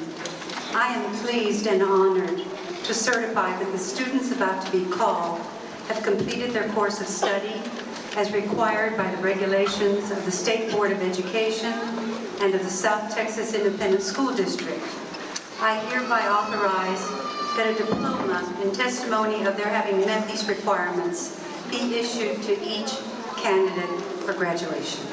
I am pleased and honored to certify that the students about to be called have completed their course of study as required by the regulations of the State Board of Education and of the South Texas Independent School District. I hereby authorize that a diploma in testimony of their having met these requirements be issued to each candidate for graduation.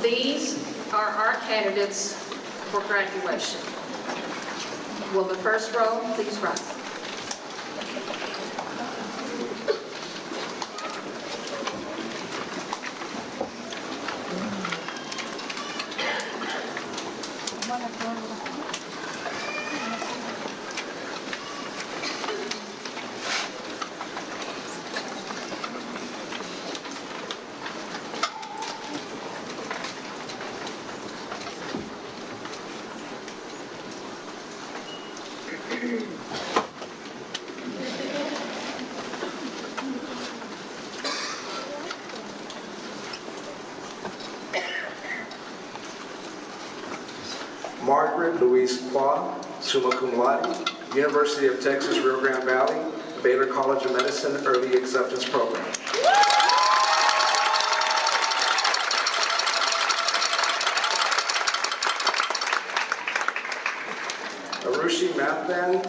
These are our candidates for graduation. Will the first row please rise? Margaret Louise Qua, summa cum laude, University of Texas Rio Grande Valley, Baylor College of Medicine Early Acceptance Program. Arushi Mathban,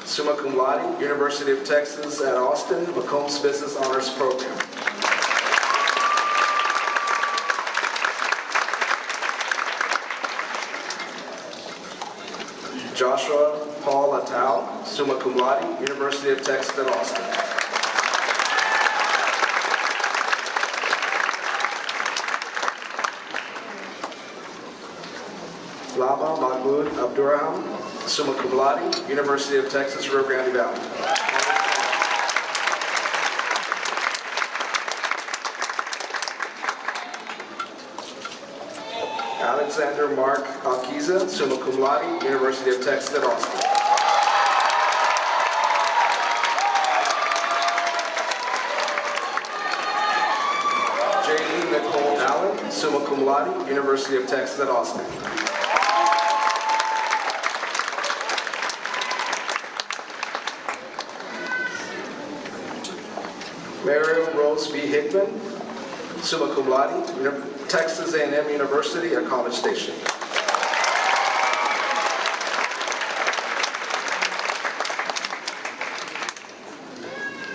summa cum laude, University of Texas at Austin, McCombs Business Honors Program. Joshua Paul Attal, summa cum laude, University of Texas at Austin. Lama Mahmoud Abdurrahman, summa cum laude, University of Texas, Rio Grande Valley. Alexander Mark Alquiza, summa cum laude, University of Texas at Austin. J.E. Nicole Allen, summa cum laude, University of Texas at Austin. Mariel Rose B. Hickman, summa cum laude, Texas A&M University at College Station.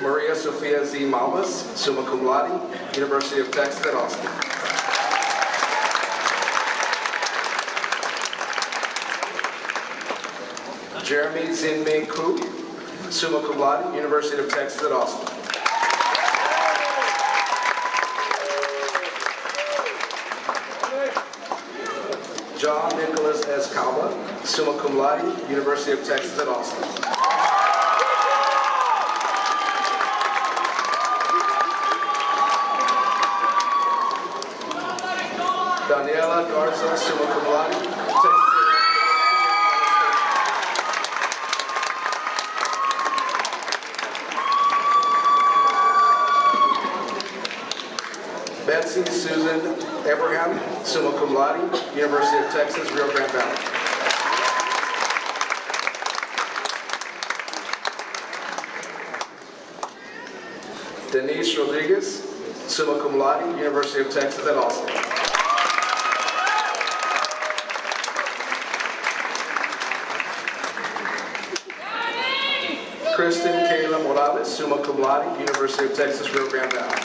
Maria Sofia Z. Malvas, summa cum laude, University of Texas at Austin. Jeremy Zinmei Ku, summa cum laude, University of Texas at Austin. John Nicholas S. Calva, summa cum laude, University of Texas at Austin. Daniela Garza, summa cum laude, Texas A&M. Betsy Susan Abraham, summa cum laude, University of Texas, Rio Grande Valley. Denise Rodriguez, summa cum laude, University of Texas at Austin. Kristen Kayla Morales, summa cum laude, University of Texas, Rio Grande Valley.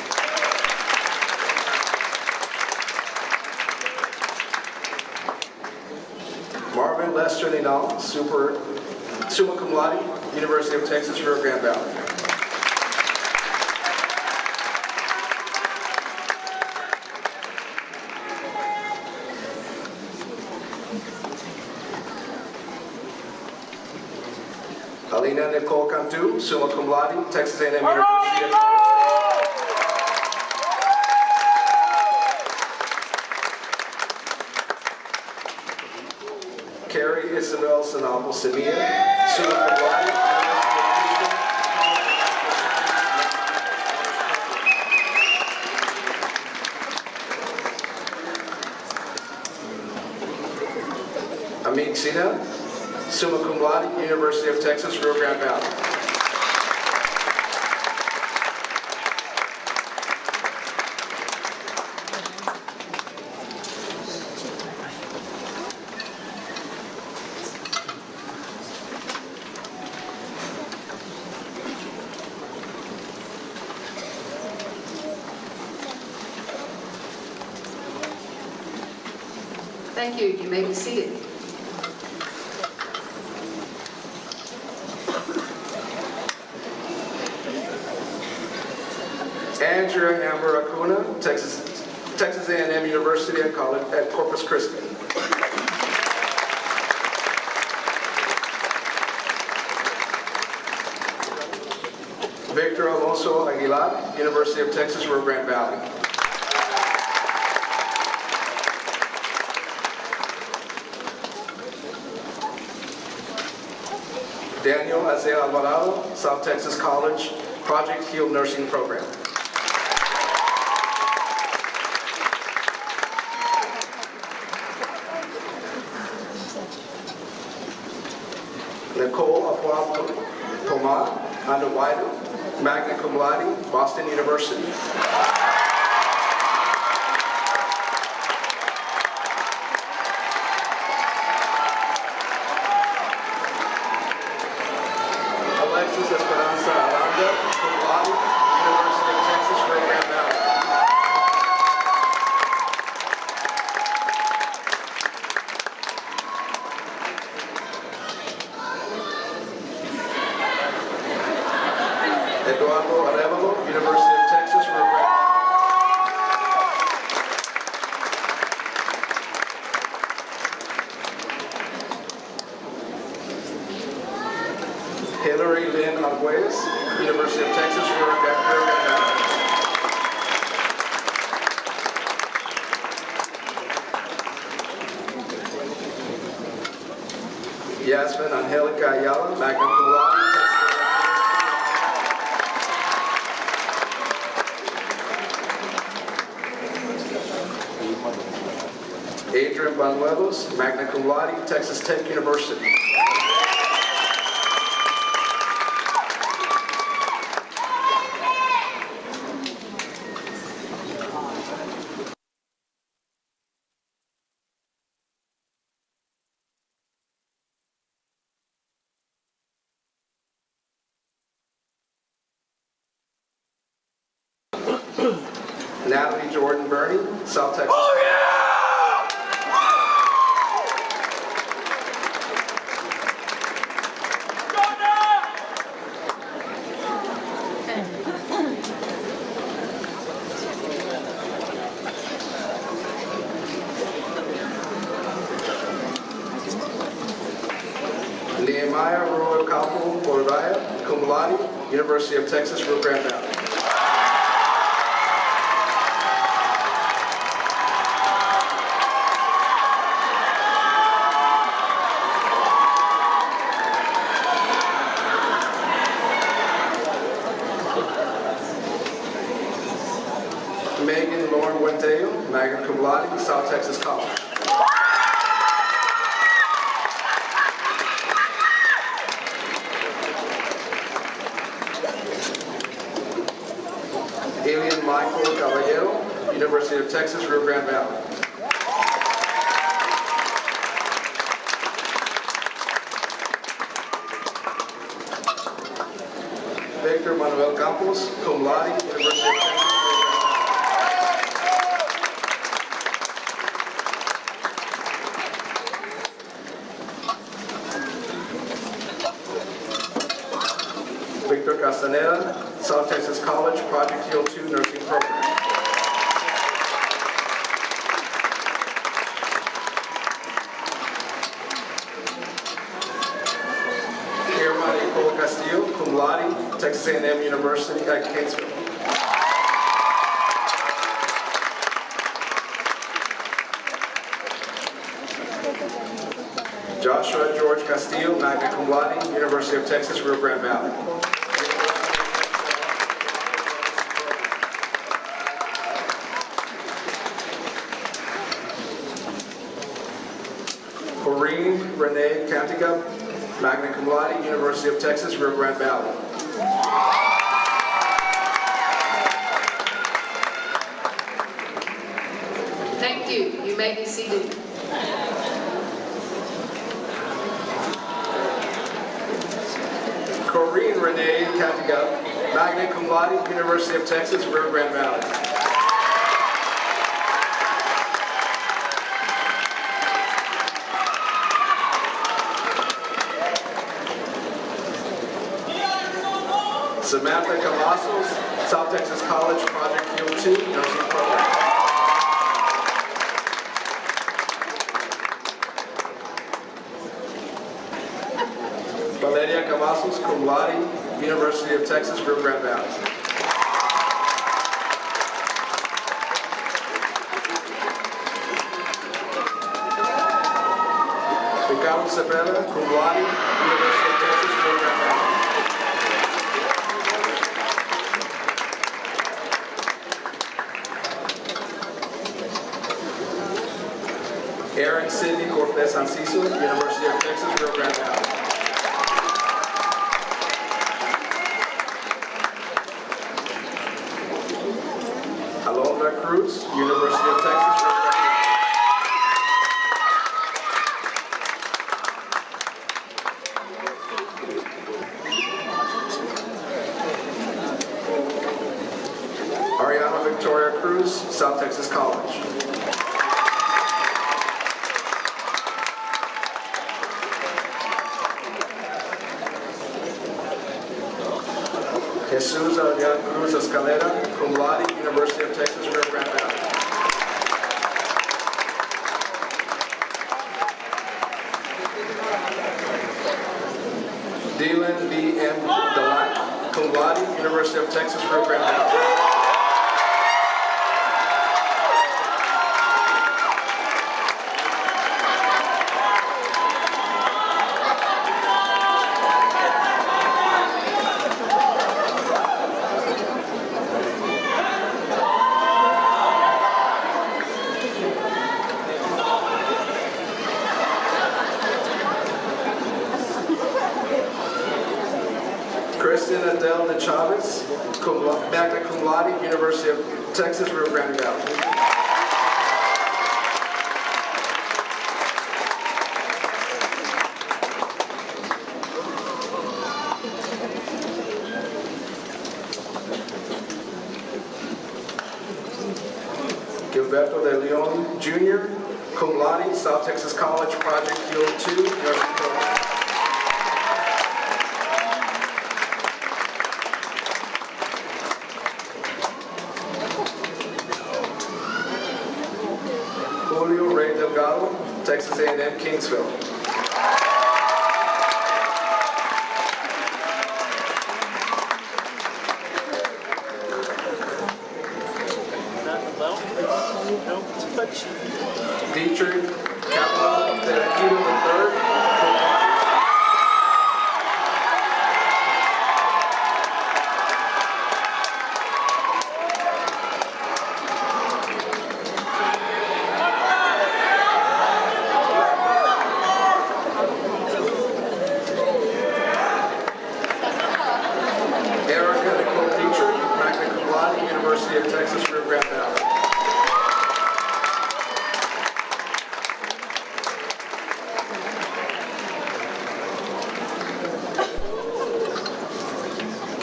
Marvin Lester Ninal, summa cum laude, University of Texas, Rio Grande Valley. Alina Nicole Cantu, summa cum laude, Texas A&M University at College Station. Carrie Isabel Sanabo Semilla, summa cum laude, Amit Sina, summa cum laude, University of Texas, Rio Grande Valley. Thank you. You may be seated. Andrea Amber Acuna, Texas A&M University at Corpus Christi. Victor Alonso Aguilar, University of Texas, Rio Grande Valley. Daniel Isaiah Alvarado, South Texas College, Project Heal Nursing Program. Nicole Afua Poma Underwider, magna cum laude, Boston University. Alexis Esperanza Aranda, cum laude, University of Texas, Rio Grande Valley. Eduardo Arevalo, University of Texas, Rio Grande Valley. Hillary Lynn Arguez, University of Texas, Rio Grande Valley. Yasmin Angelica Ayala, magna cum laude, Texas. Adrian Banuelos, magna cum laude, Texas Tech University. Natalie Jordan Burney, South Texas. Oh, yeah! Nehemiah Roy Campo Borvaya, cum laude, University of Texas, Rio Grande Valley. Megan Lauren Buenteo, magna cum laude, South Texas College. Alien Michael Caballero, University of Texas, Rio Grande Valley. Victor Manuel Campos, cum laude, University of Texas. Victor Castaneda, South Texas College, Project Heal 2 Nursing Program. Irma Nicole Castillo, cum laude, Texas A&M University at Catesville. Joshua George Castillo, magna cum laude, University of Texas, Rio Grande Valley. Corrine Renee Cantiga, magna cum laude, University of Texas, Rio Grande Valley. Thank you. You may be seated. Corrine Renee Cantiga, magna cum laude, University of Texas, Rio Grande Valley. Samantha Cavazos, South Texas College, Project Heal 2 Nursing Program. Valeria Cavazos, cum laude, University of Texas, Rio Grande Valley. Ricardo Cepeda, cum laude, University of Texas, Rio Grande Valley. Aaron Sidney Cortez Anciso, University of Texas, Rio Grande Valley. Alondra Cruz, University of Texas, Rio Grande Valley. Ariana Victoria Cruz, South Texas College. Jesus Adrian Cruz Escalera, cum laude, University of Texas, Rio Grande Valley. Dylan B. M. Delac, cum laude, University of Texas, Rio Grande Valley. Kristen Adele de Chavez, magna cum laude, University of Texas, Rio Grande Valley. Gilberto de Leon Jr., cum laude, South Texas College, Project Field 2, Nursing Program. Julio Ray Delgado, Texas A&M, Kingsville. Dietrich Capello de Aquino III, Erica Nicole Dietrich, magna cum laude, University of Texas, Rio Grande Valley.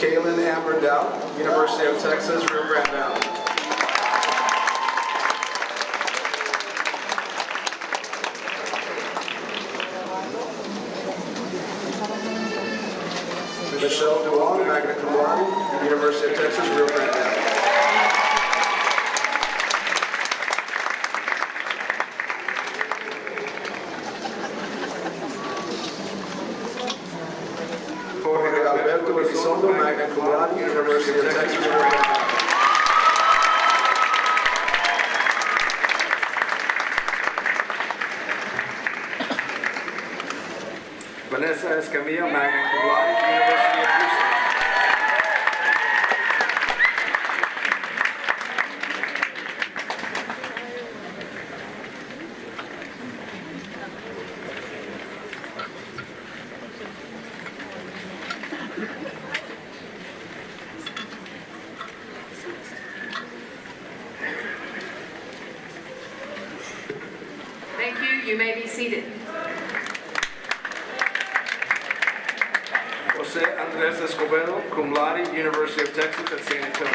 Kaylin Amber Dow, University of Texas, Rio Grande Valley. Michelle Duan, magna cum laude, University of Texas, Rio Grande Valley. Jorge Alberto Elizondo, magna cum laude, University of Texas, Rio Grande Valley. Vanessa Escamilla, magna cum laude, University of Houston. Thank you. You may be seated. Jose Andres Escobedo, cum laude, University of Texas at San Antonio.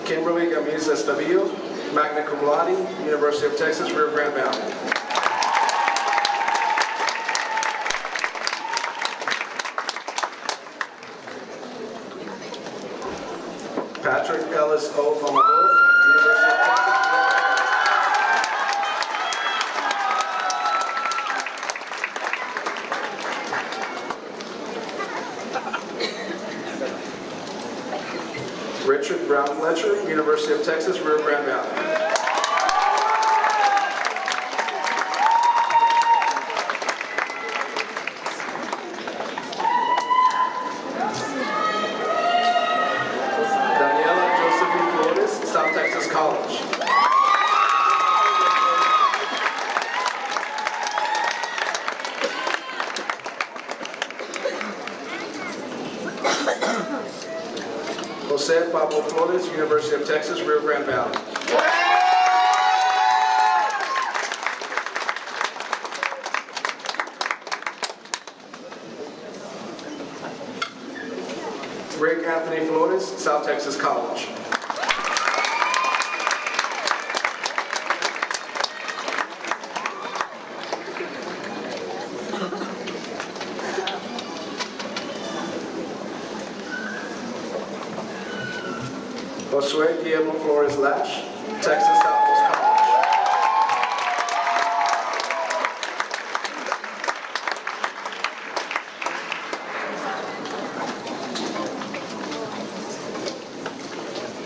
Kimberly Gamiza Estavillo, magna cum laude, University of Texas, Rio Grande Valley. Patrick Ellis O. Famador, University of Texas. Richard Brown Fletcher, University of Texas, Rio Grande Valley. Daniela Josephine Flores, South Texas College. Jose Pablo Flores, University of Texas, Rio Grande Valley. Rick Anthony Flores, South Texas College. Josue Guillermo Flores Lash, Texas Southwest College.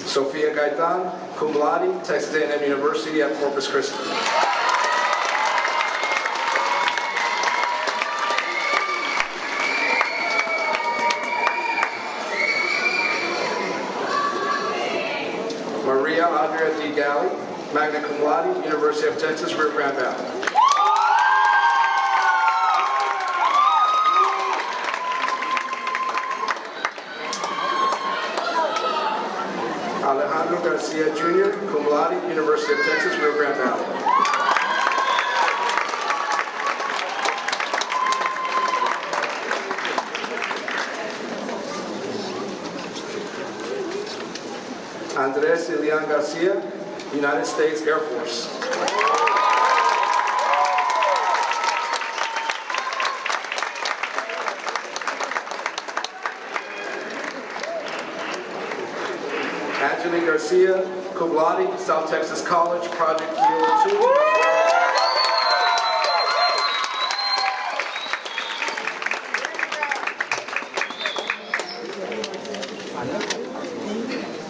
Sofia Gaitan, cum laude, Texas A&M University at Corpus Christi. Maria Andrea D. Galley, magna cum laude, University of Texas, Rio Grande Valley. Alejandro Garcia Jr., cum laude, University of Texas, Rio Grande Valley. Andres Elian Garcia, United States Air Force. Angelique Garcia, cum laude, South Texas College, Project Kilo 2.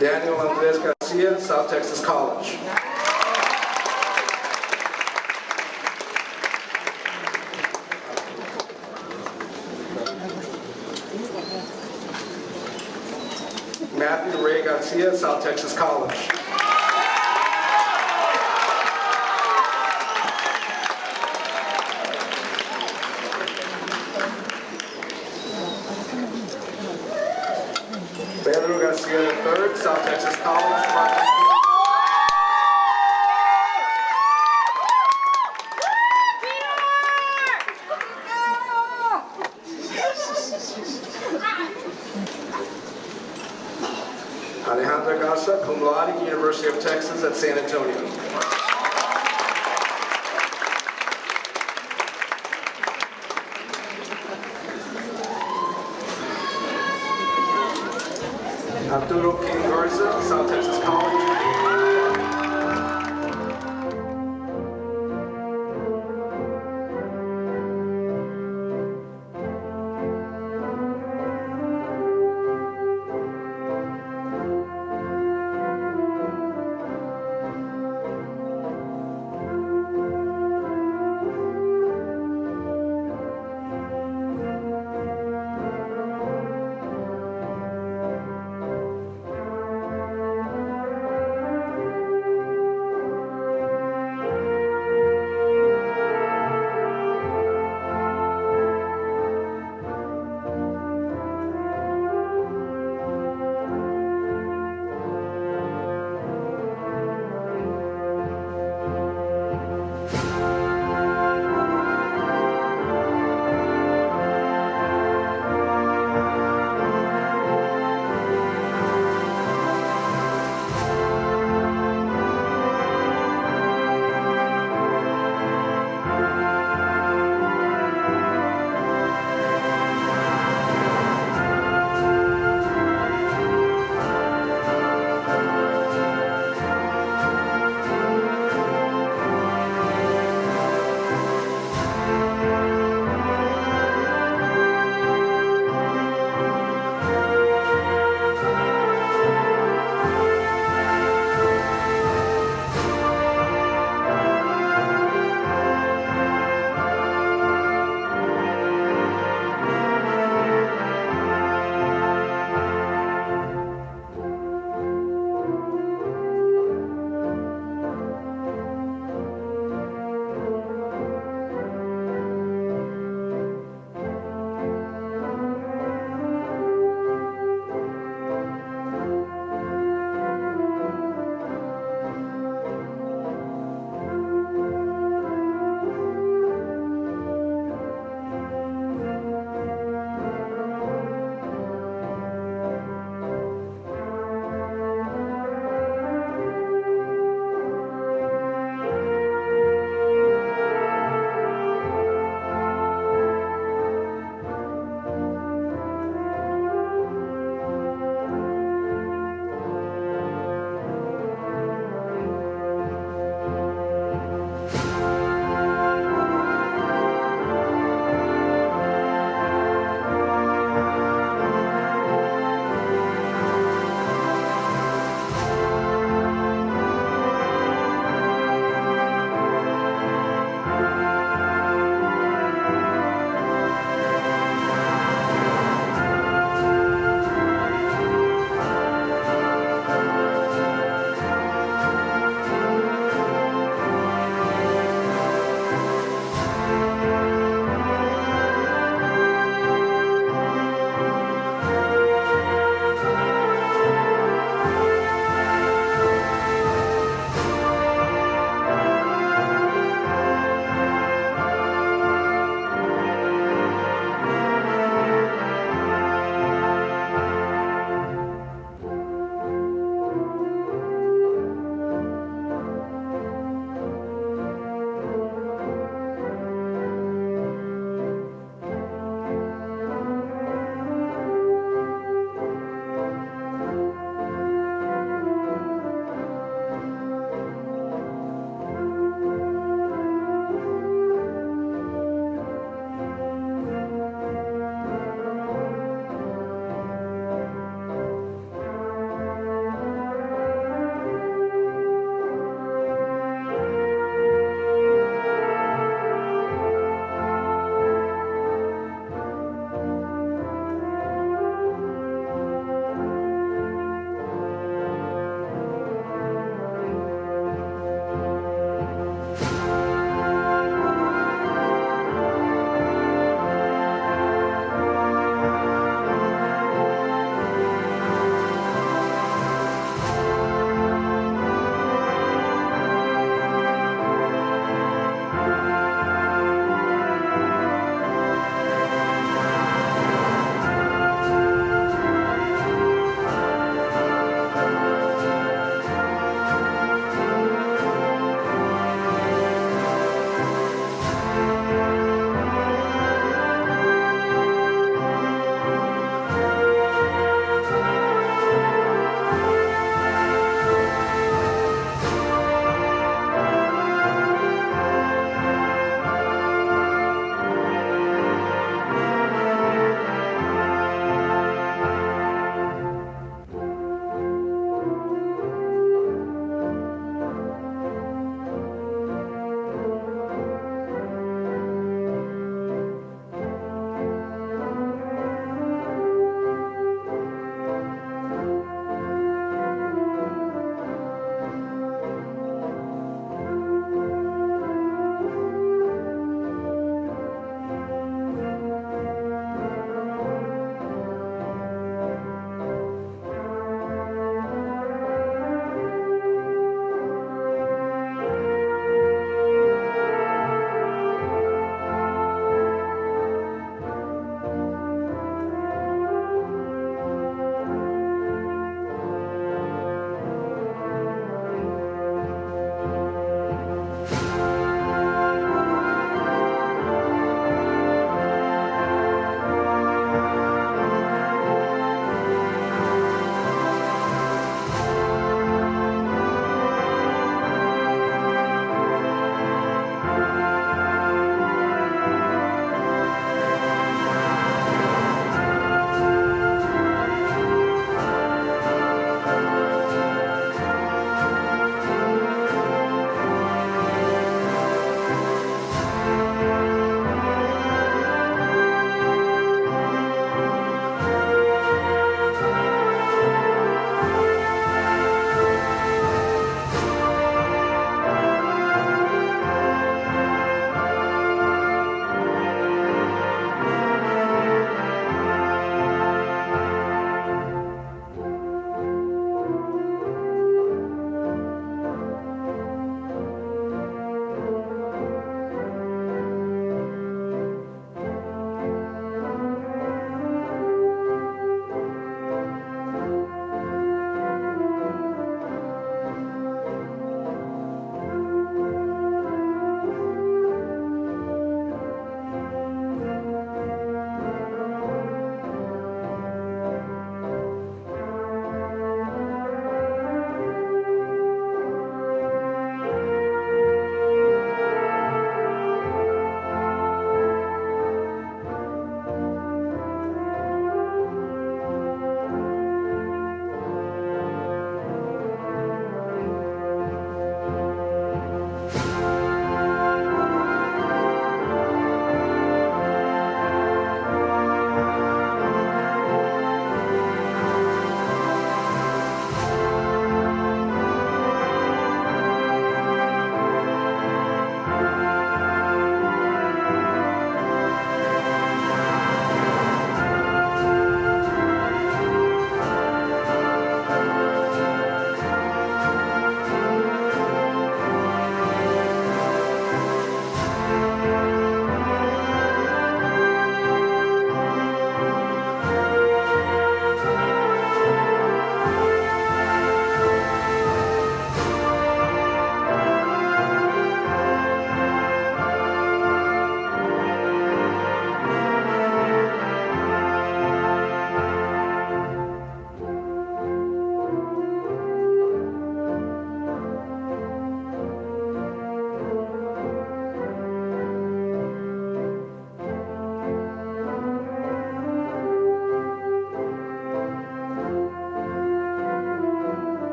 Daniel Andres Garcia, South Texas College. Matthew Ray Garcia, South Texas College. Pedro Garcia III, South Texas College. Alejandra Garza, cum laude, University of Texas at San Antonio. Arturo King Garza, South Texas College.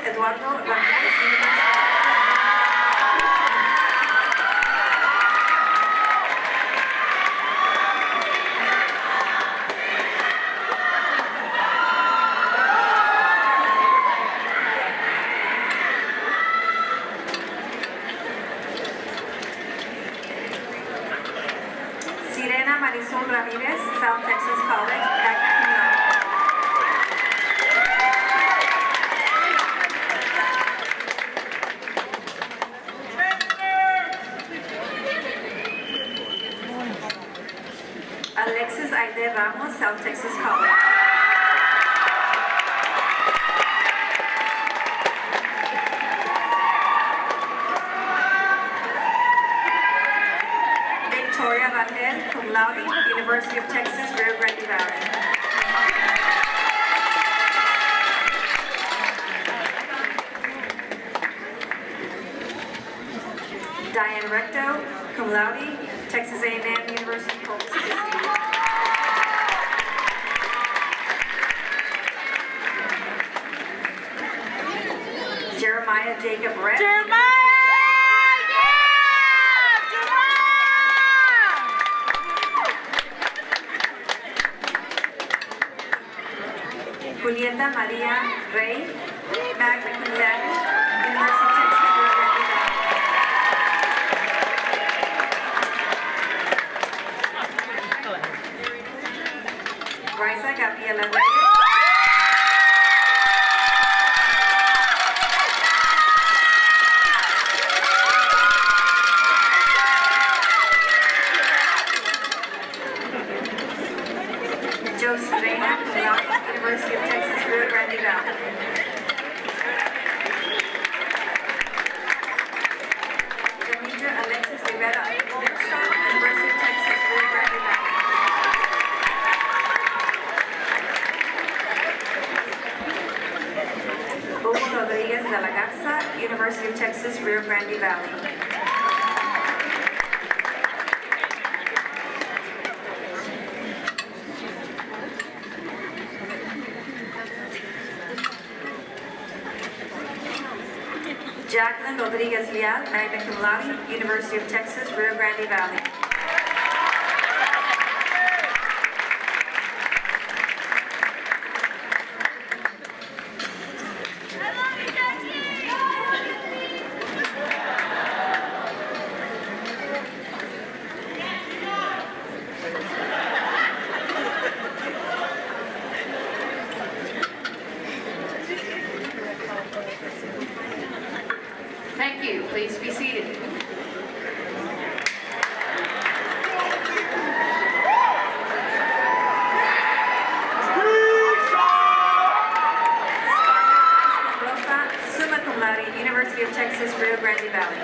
Eduardo Ramírez, University of Sirena Marisol Ramírez, South Texas College, magna cum laude. Alexis Aide Ramos, South Texas College. Victoria Rangel, cum laude, University of Texas, Rio Grande Valley. Diane Recto, cum laude, Texas A&M University, Corpus Christi. Jeremiah Jacob Rett. Julieta María Rey, magna cum laude, University of Texas, Rio Grande Valley. Raisa Gabriela Reyes. Joseph Reina, cum laude, University of Texas, Rio Grande Valley. Demetra Alexis Rivera, University of Texas, Rio Grande Valley. Hugo Rodriguez de la Garza, University of Texas, Rio Grande Valley. Jacqueline Rodriguez Leal, magna cum laude, University of Texas, Rio Grande Valley. Thank you. Please be seated. Rosa, summa cum laude, University of Texas, Rio Grande Valley.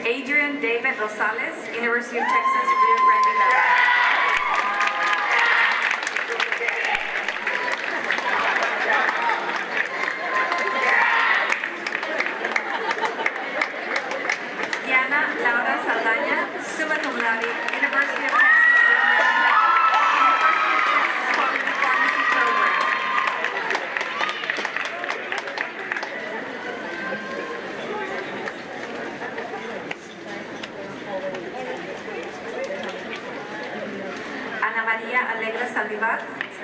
Adrian David Rosales, University of Texas, Rio Grande Valley. Diana Laura Saldaña, summa cum laude, University of Texas, Rio Grande Valley. University of Texas Quality Pharmacy Program. Ana Maria Alegra Saldivar,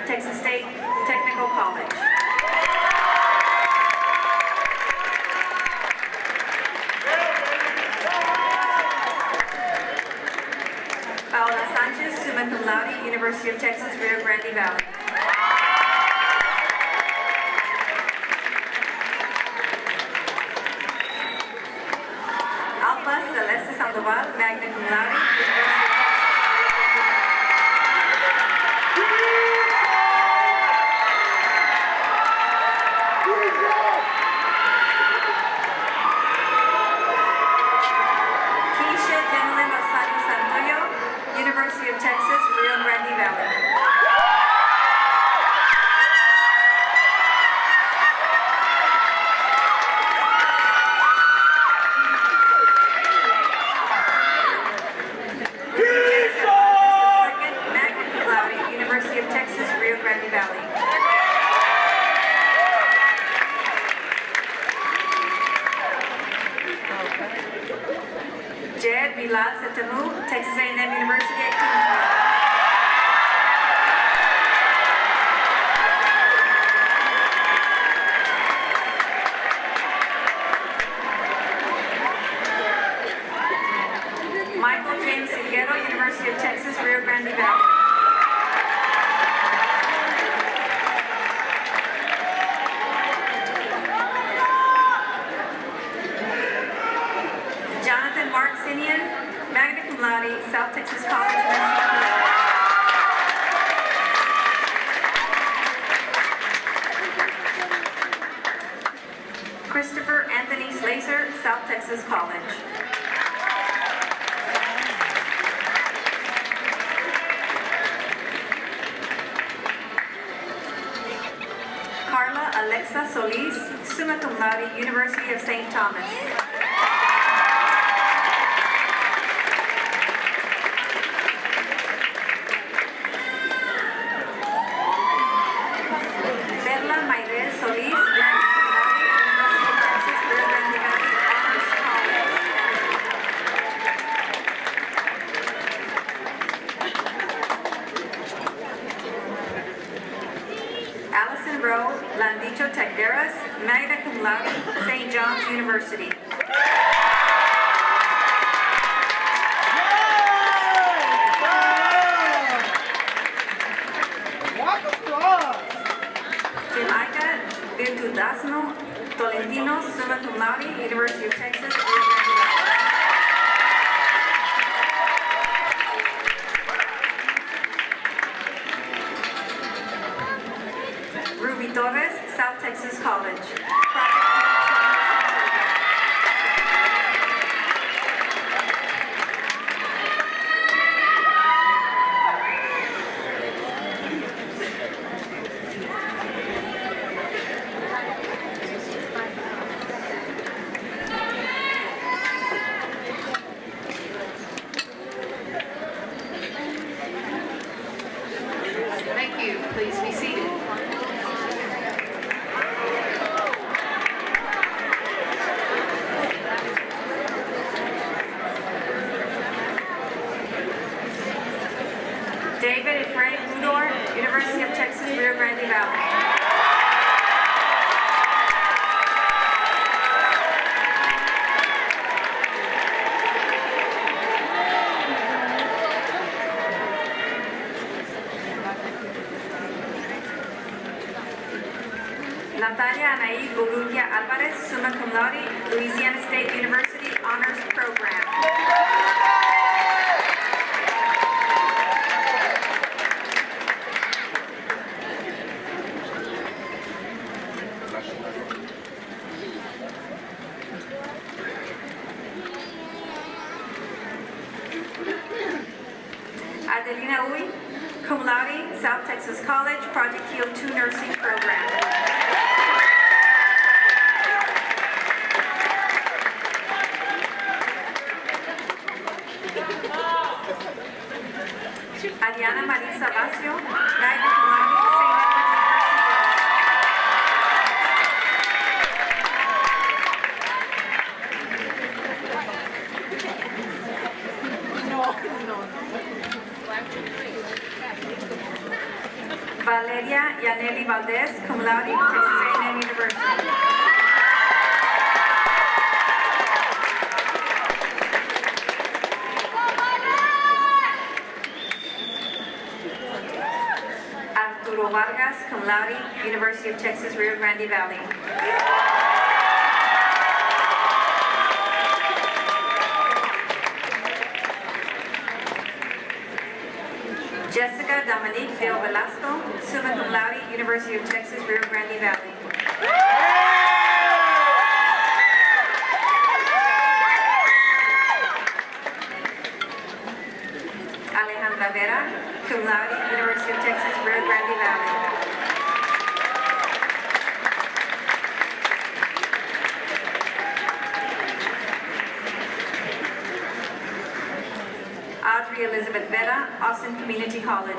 Texas State Technical College. Paola Sanchez, summa cum laude, University of Texas, Rio Grande Valley. Alpha Celeste Sandoval, magna cum laude, University of Keisha Denlin Osano Santoyo, University of Texas, Rio Grande Valley. Christopher Anthony Slazer, South Texas College. Carla Alexa Solis, summa cum laude, University of St. Thomas. Perla Mayrel Solis, magna cum laude, University of Texas, Rio Grande Valley, Honors College. Allison Rowe Landicho Tagderas, magna cum laude, St. John's University. Jamaica Virtudasno Tolentino, summa cum laude, University of Texas, Rio Grande Valley. Ruby Torres, South Texas College. Thank you. Please be seated. David Efrain Udor, University of Texas, Rio Grande Valley. Natalia Anaí Bolugia Alvarez, summa cum laude, Louisiana State University Honors Program. Adelina Uy, cum laude, South Texas College, Project Heal 2 Nursing Program. Ariana Marisa Vacio, magna cum laude, St. Edward's University. Valeria Yaneli Valdez, cum laude, Texas A&M University. Arturo Vargas, cum laude, University of Texas, Rio Grande Valley. Jessica Dominique Del Velasco, summa cum laude, University of Texas, Rio Grande Valley. Alejandra Vera, cum laude, University of Texas, Rio Grande Valley. Audrey Elizabeth Vera, Austin Community College.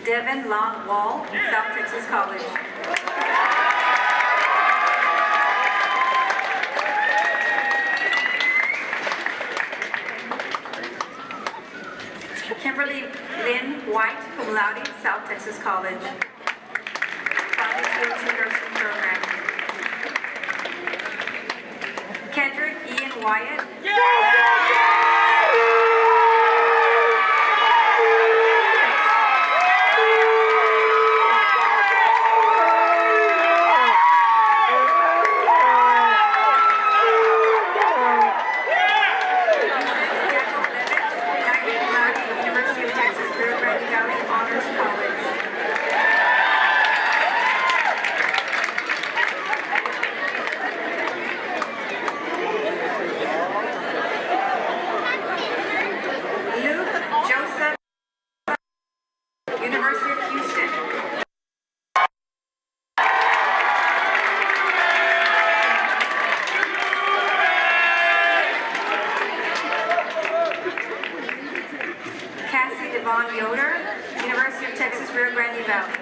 Devin Long Wall, South Texas College. Kimberly Lynn White, cum laude, South Texas College. Project Heal 2 Nursing Program. Kendrick Ian Wyatt. Jacob Levitt, Valley.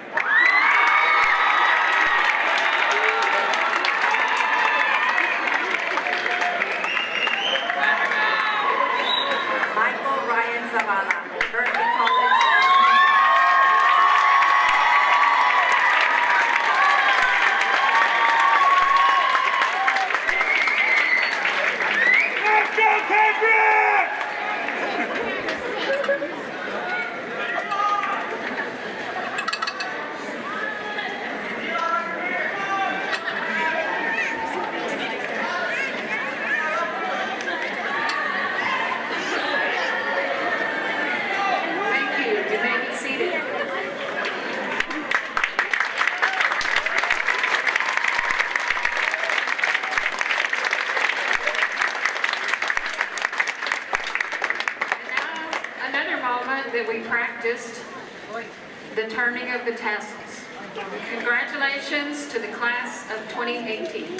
Michael Ryan Zavala, Berkeley College. Thank you. You may be seated. And now, another moment that we practiced, the turning of the tassels. Congratulations to the class of 2018.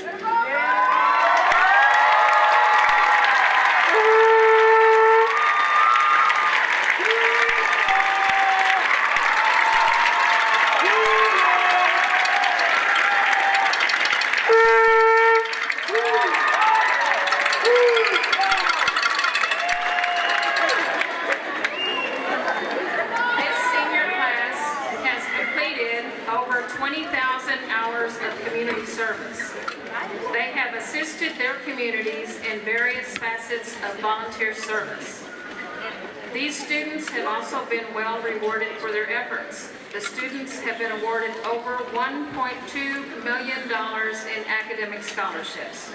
This senior class has completed over 20,000 hours of community service. They have assisted their communities in various facets of volunteer service. These students have also been well rewarded for their efforts. The students have been awarded over $1.2 million in academic scholarships.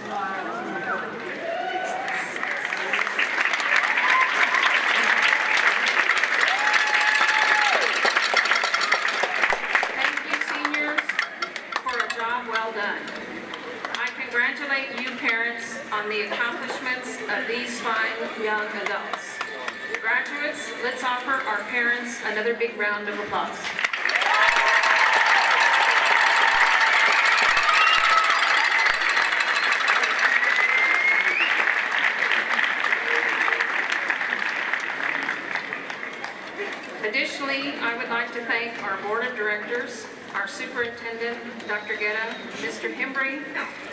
Thank you, seniors, for a job well done. I congratulate you parents on the accomplishments of these fine young adults. Graduates, let's offer our parents another big round of applause. Additionally, I would like to thank our board of directors, our superintendent, Dr. Guetta, Mr. Hembry,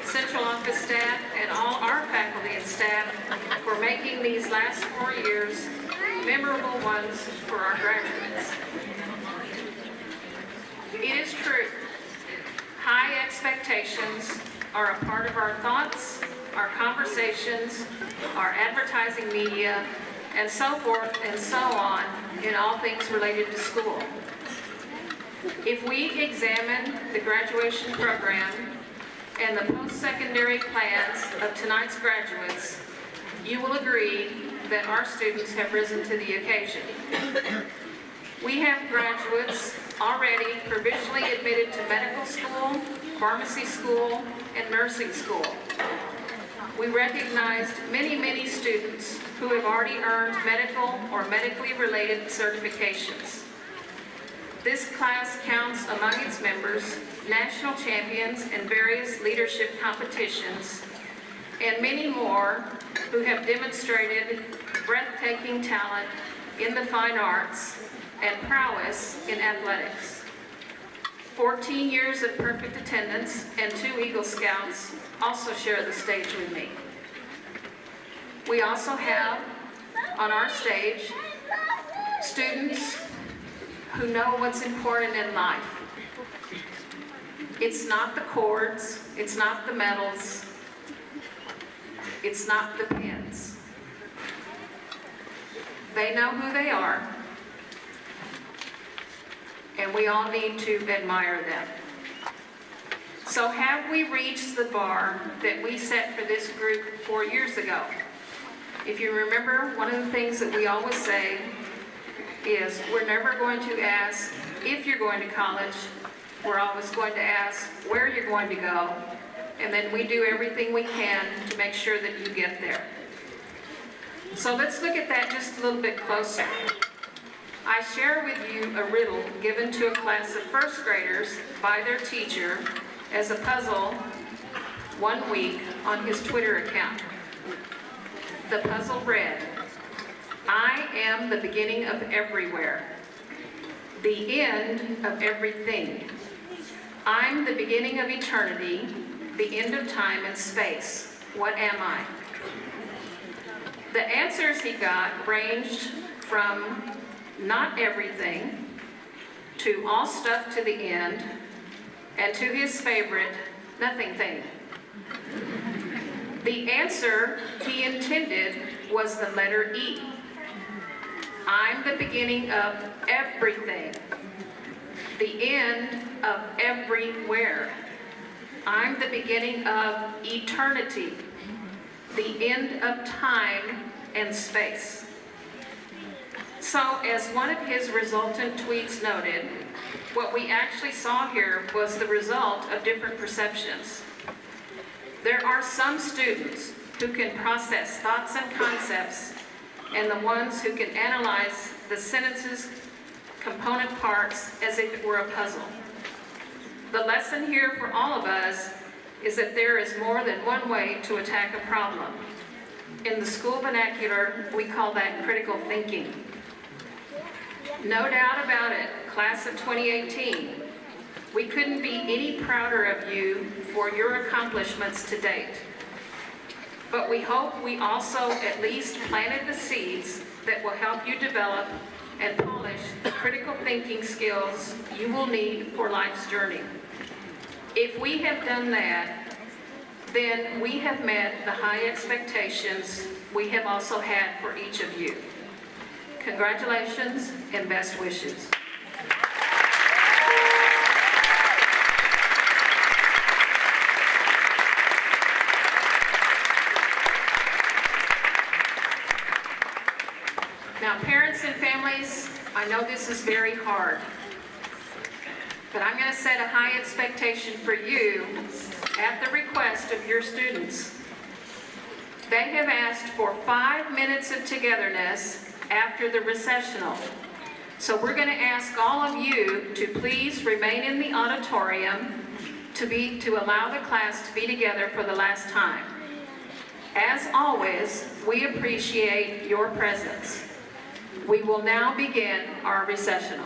central office staff, and all our faculty and staff for making these last 4 years memorable ones for our graduates. It is true, high expectations are a part of our thoughts, our conversations, our advertising media, and so forth and so on in all things related to school. If we examine the graduation program and the post-secondary plans of tonight's graduates, you will agree that our students have risen to the occasion. We have graduates already provisionally admitted to medical school, pharmacy school, and nursing school. We recognized many students who have already earned medical or medically related certifications. This class counts among its members national champions in various leadership competitions, and many more who have demonstrated breathtaking talent in the fine arts and prowess in athletics. 14 years of perfect attendance and 2 Eagle Scouts also share the stage with me. We also have on our stage students who know what's important in life. It's not the cords, it's not the medals, it's not the pins. They know who they are, and we all need to admire them. So have we reached the bar that we set for this group 4 years ago? If you remember, one of the things that we always say is we're never going to ask if you're going to college, we're always going to ask where you're going to go, and then we do everything we can to make sure that you get there. So let's look at that just a little bit closer. I share with you a riddle given to a class of first graders by their teacher as a puzzle 1 week on his Twitter account. The puzzle read, I am the beginning of everywhere. the end of everything. I'm the beginning of eternity, the end of time and space. What am I? The answers he got ranged from not everything to all stuff to the end, and to his favorite, nothing thing. The answer he intended was the letter E. I'm the beginning of everything, the end of everywhere. I'm the beginning of eternity, the end of time and space. So, as one of his resultant tweets noted, what we actually saw here was the result of different perceptions. There are some students who can process thoughts and concepts, and the ones who can analyze the sentence's component parts as if it were a puzzle. The lesson here for all of us is that there is more than one way to attack a problem. In the school vernacular, we call that critical thinking. No doubt about it, class of 2018, we couldn't be any prouder of you for your accomplishments to date. But we hope we also at least planted the seeds that will help you develop and polish the critical thinking skills you will need for life's journey. If we have done that, then we have met the high expectations we have also had for each of you. Congratulations and best wishes. Now, parents and families, I know this is very hard, but I'm going to set a high expectation for you at the request of your students. They have asked for 5 minutes of togetherness after the recessional. So we're going to ask all of you to please remain in the auditorium to allow the class to be together for the last time. As always, we appreciate your presence. We will now begin our recessional.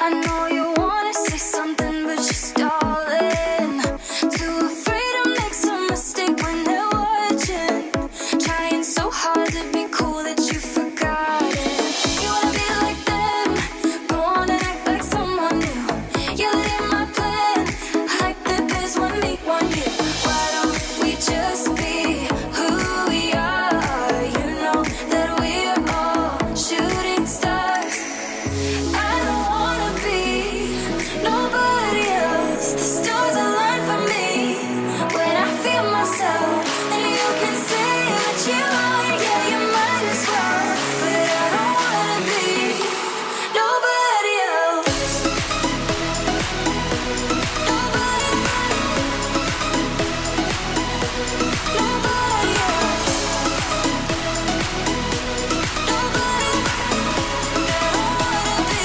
I know you wanna say something, but you're stalling. Too afraid to make some mistake when they're watching. Trying so hard to be cool that you forgot it. You wanna be like them, go on and act like someone new. You're in my plan, like the best one me, one you. Why don't we just be who we are? You know that we're all shooting stars. I don't wanna be nobody else. The stars align for me when I feel myself. And you can say that you are, yeah, you might as well. But I don't wanna be nobody else. Nobody, nobody else. Nobody, I don't wanna be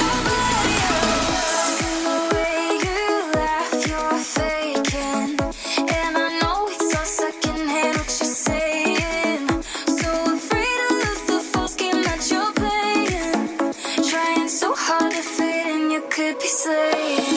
nobody else. And the way you laugh, you're faking. And I know it's all secondhand what you're saying. So afraid to lose the false game that you're playing. Trying so hard to fit in, you could be slaying.